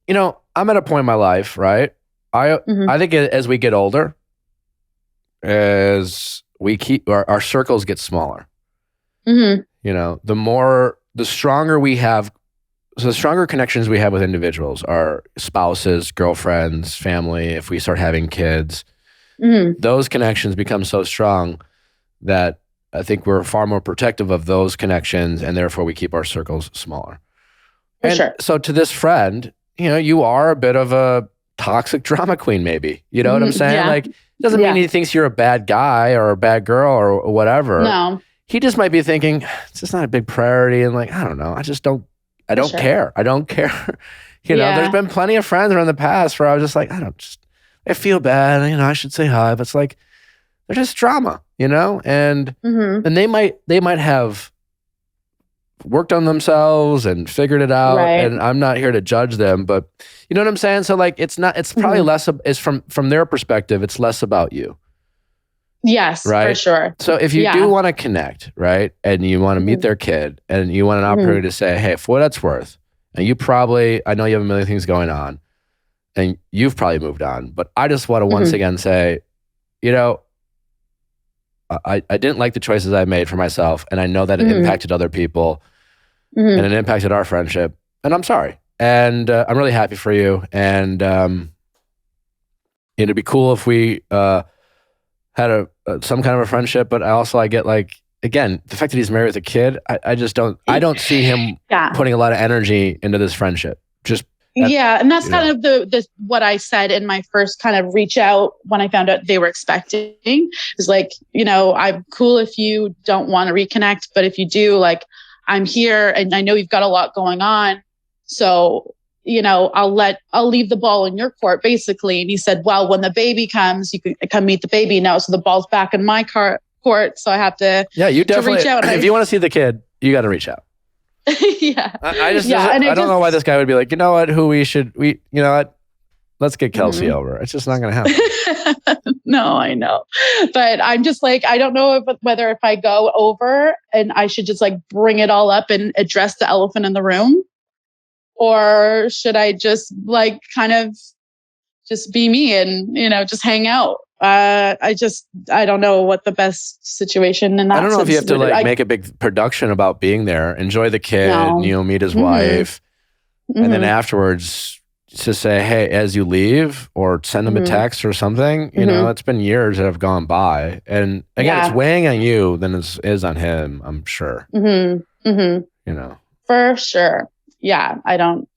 I'm at a point in my life, right? I think as we get older, as we keep our circles get smaller, the stronger we have, so the stronger connections we have with individuals, our spouses, girlfriends, family, if we start having kids, those connections become so strong that I think we're far more protective of those connections, and therefore we keep our circles smaller. So to this friend, you are a bit of a toxic drama queen, maybe. You know what I'm saying? Yeah. Like, it doesn't mean he thinks you're a bad guy or a bad girl or whatever. No. He just might be thinking, it's just not a big priority. And, like, I don't know. I don't care. I don't care. There's been plenty of friends around the past where I was just like, I feel bad. I should say hi. But it's like, they're just drama, and they might have worked on themselves and figured it out. Right. And I'm not here to judge them, but you know what I'm saying? So, like, it's probably less, it's from their perspective, it's less about you. Yes, right? For sure. So if you do want to connect, right, and you want to meet their kid, and you want an opportunity to say, hey, for what that's worth, and I know you have a million things going on, and you've probably moved on, but I just want to once again say, I didn't like the choices I made for myself, and I know that it impacted other people, and it impacted our friendship, and I'm sorry. And I'm really happy for you, and it'd be cool if we had some kind of a friendship, but I get, like, again, the fact that he's married with a kid, I just don't see him putting a lot of energy into this friendship. And that's kind of the what I said in my first kind of reach out when I found out they were expecting. Is like, I'm cool if you don't want to reconnect, but if you do, like, I'm here and I know you've got a lot going on. So, I'll leave the ball in your court, basically. And he said, well, when the baby comes, you can come meet the baby now. So the ball's back in my court. So I have to, you definitely, reach out. If you want to see the kid, you got to reach out. Yeah. I don't know why this guy would be like, you know what, let's get Kelsey over. It's just not going to happen. No, I know. But I'm just like, I don't know whether if I go over and I should just like bring it all up and address the elephant in the room, or should I just like kind of just be me and, just hang out. I don't know what the best situation in that. I don't know if you have to make a big production about being there, enjoy the kid, meet his wife, and then afterwards to say, hey, as you leave, or send him a text or something. It's been years that have gone by, and again, it's weighing on you than it is on him, I'm sure. For sure. Yeah, I don't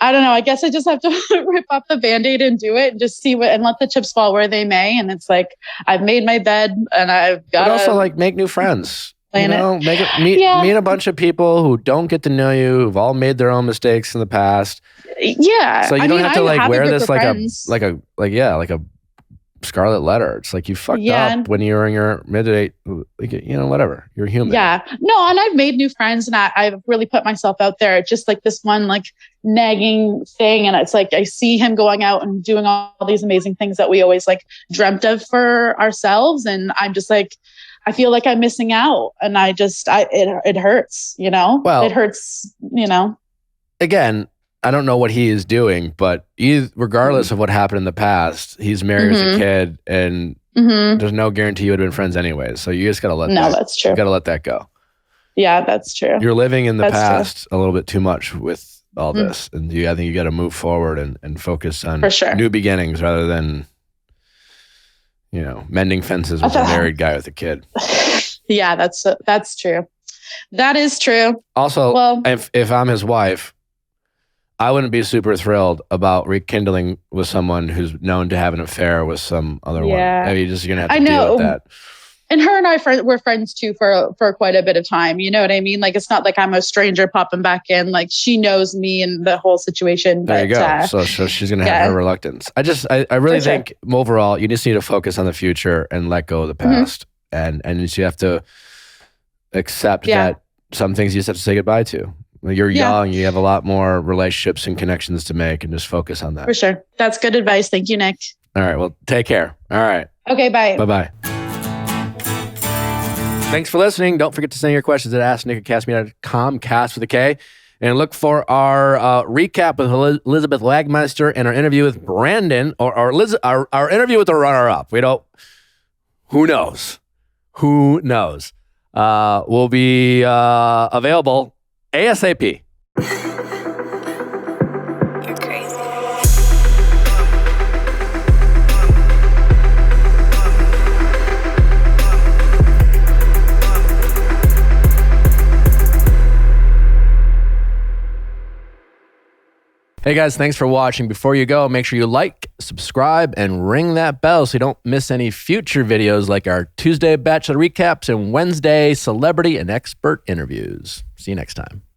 know. I guess I just have to rip off the Band-Aid and do it and just see and let the chips fall where they may. And it's like, I've made my bed and I've got to also like make new friends. Meet a bunch of people who don't get to know you, who've all made their own mistakes in the past. Yeah. So you don't have to like wear this like a scarlet letter. It's like you fucked up when you were in your mid-to-late, whatever. You're human. Yeah. No, and I've made new friends and I've really put myself out there. Just like this one like nagging thing. And it's like, I see him going out and doing all these amazing things that we always like dreamt of for ourselves. And I'm just like, I feel like I'm missing out. And it hurts, Well, it hurts, Again, I don't know what he is doing, but regardless of what happened in the past, he's married with a kid, and there's no guarantee you would have been friends anyways. So you just got to let that's true. You got to let that go. Yeah, that's true. You're living in the past a little bit too much with all this. And I think you got to move forward and focus on new beginnings rather than, mending fences with a married guy with a kid. Yeah, that's true. That is true. Also, if I'm his wife, I wouldn't be super thrilled about rekindling with someone who's known to have an affair with some other one. I mean, you're going to have to deal with that. And her and I were friends too for quite a bit of time. You know what I mean? Like, it's not like I'm a stranger popping back in. Like, she knows me and the whole situation. There you go. So she's going to have her reluctance. I really think overall, you just need to focus on the future and let go of the past. And you have to accept that some things you just have to say goodbye to. You're young, you have a lot more relationships and connections to make, and just focus on that. For sure. That's good advice. Thank you, Nick. All right. Well, take care. All right. Okay, bye. Bye-bye. Thanks for listening. Don't forget to send your questions at asknick@castme.com, cast with a K. And look for our recap with Elizabeth Wagmeister and our interview with Brandon, or our interview with the runner-up. Who knows? Who knows? Will be available ASAP. You're crazy. Hey guys, thanks for watching. Before you go, make sure you like, subscribe, and ring that bell so you don't miss any future videos like our Tuesday Bachelor recaps and Wednesday celebrity and expert interviews. See you next time.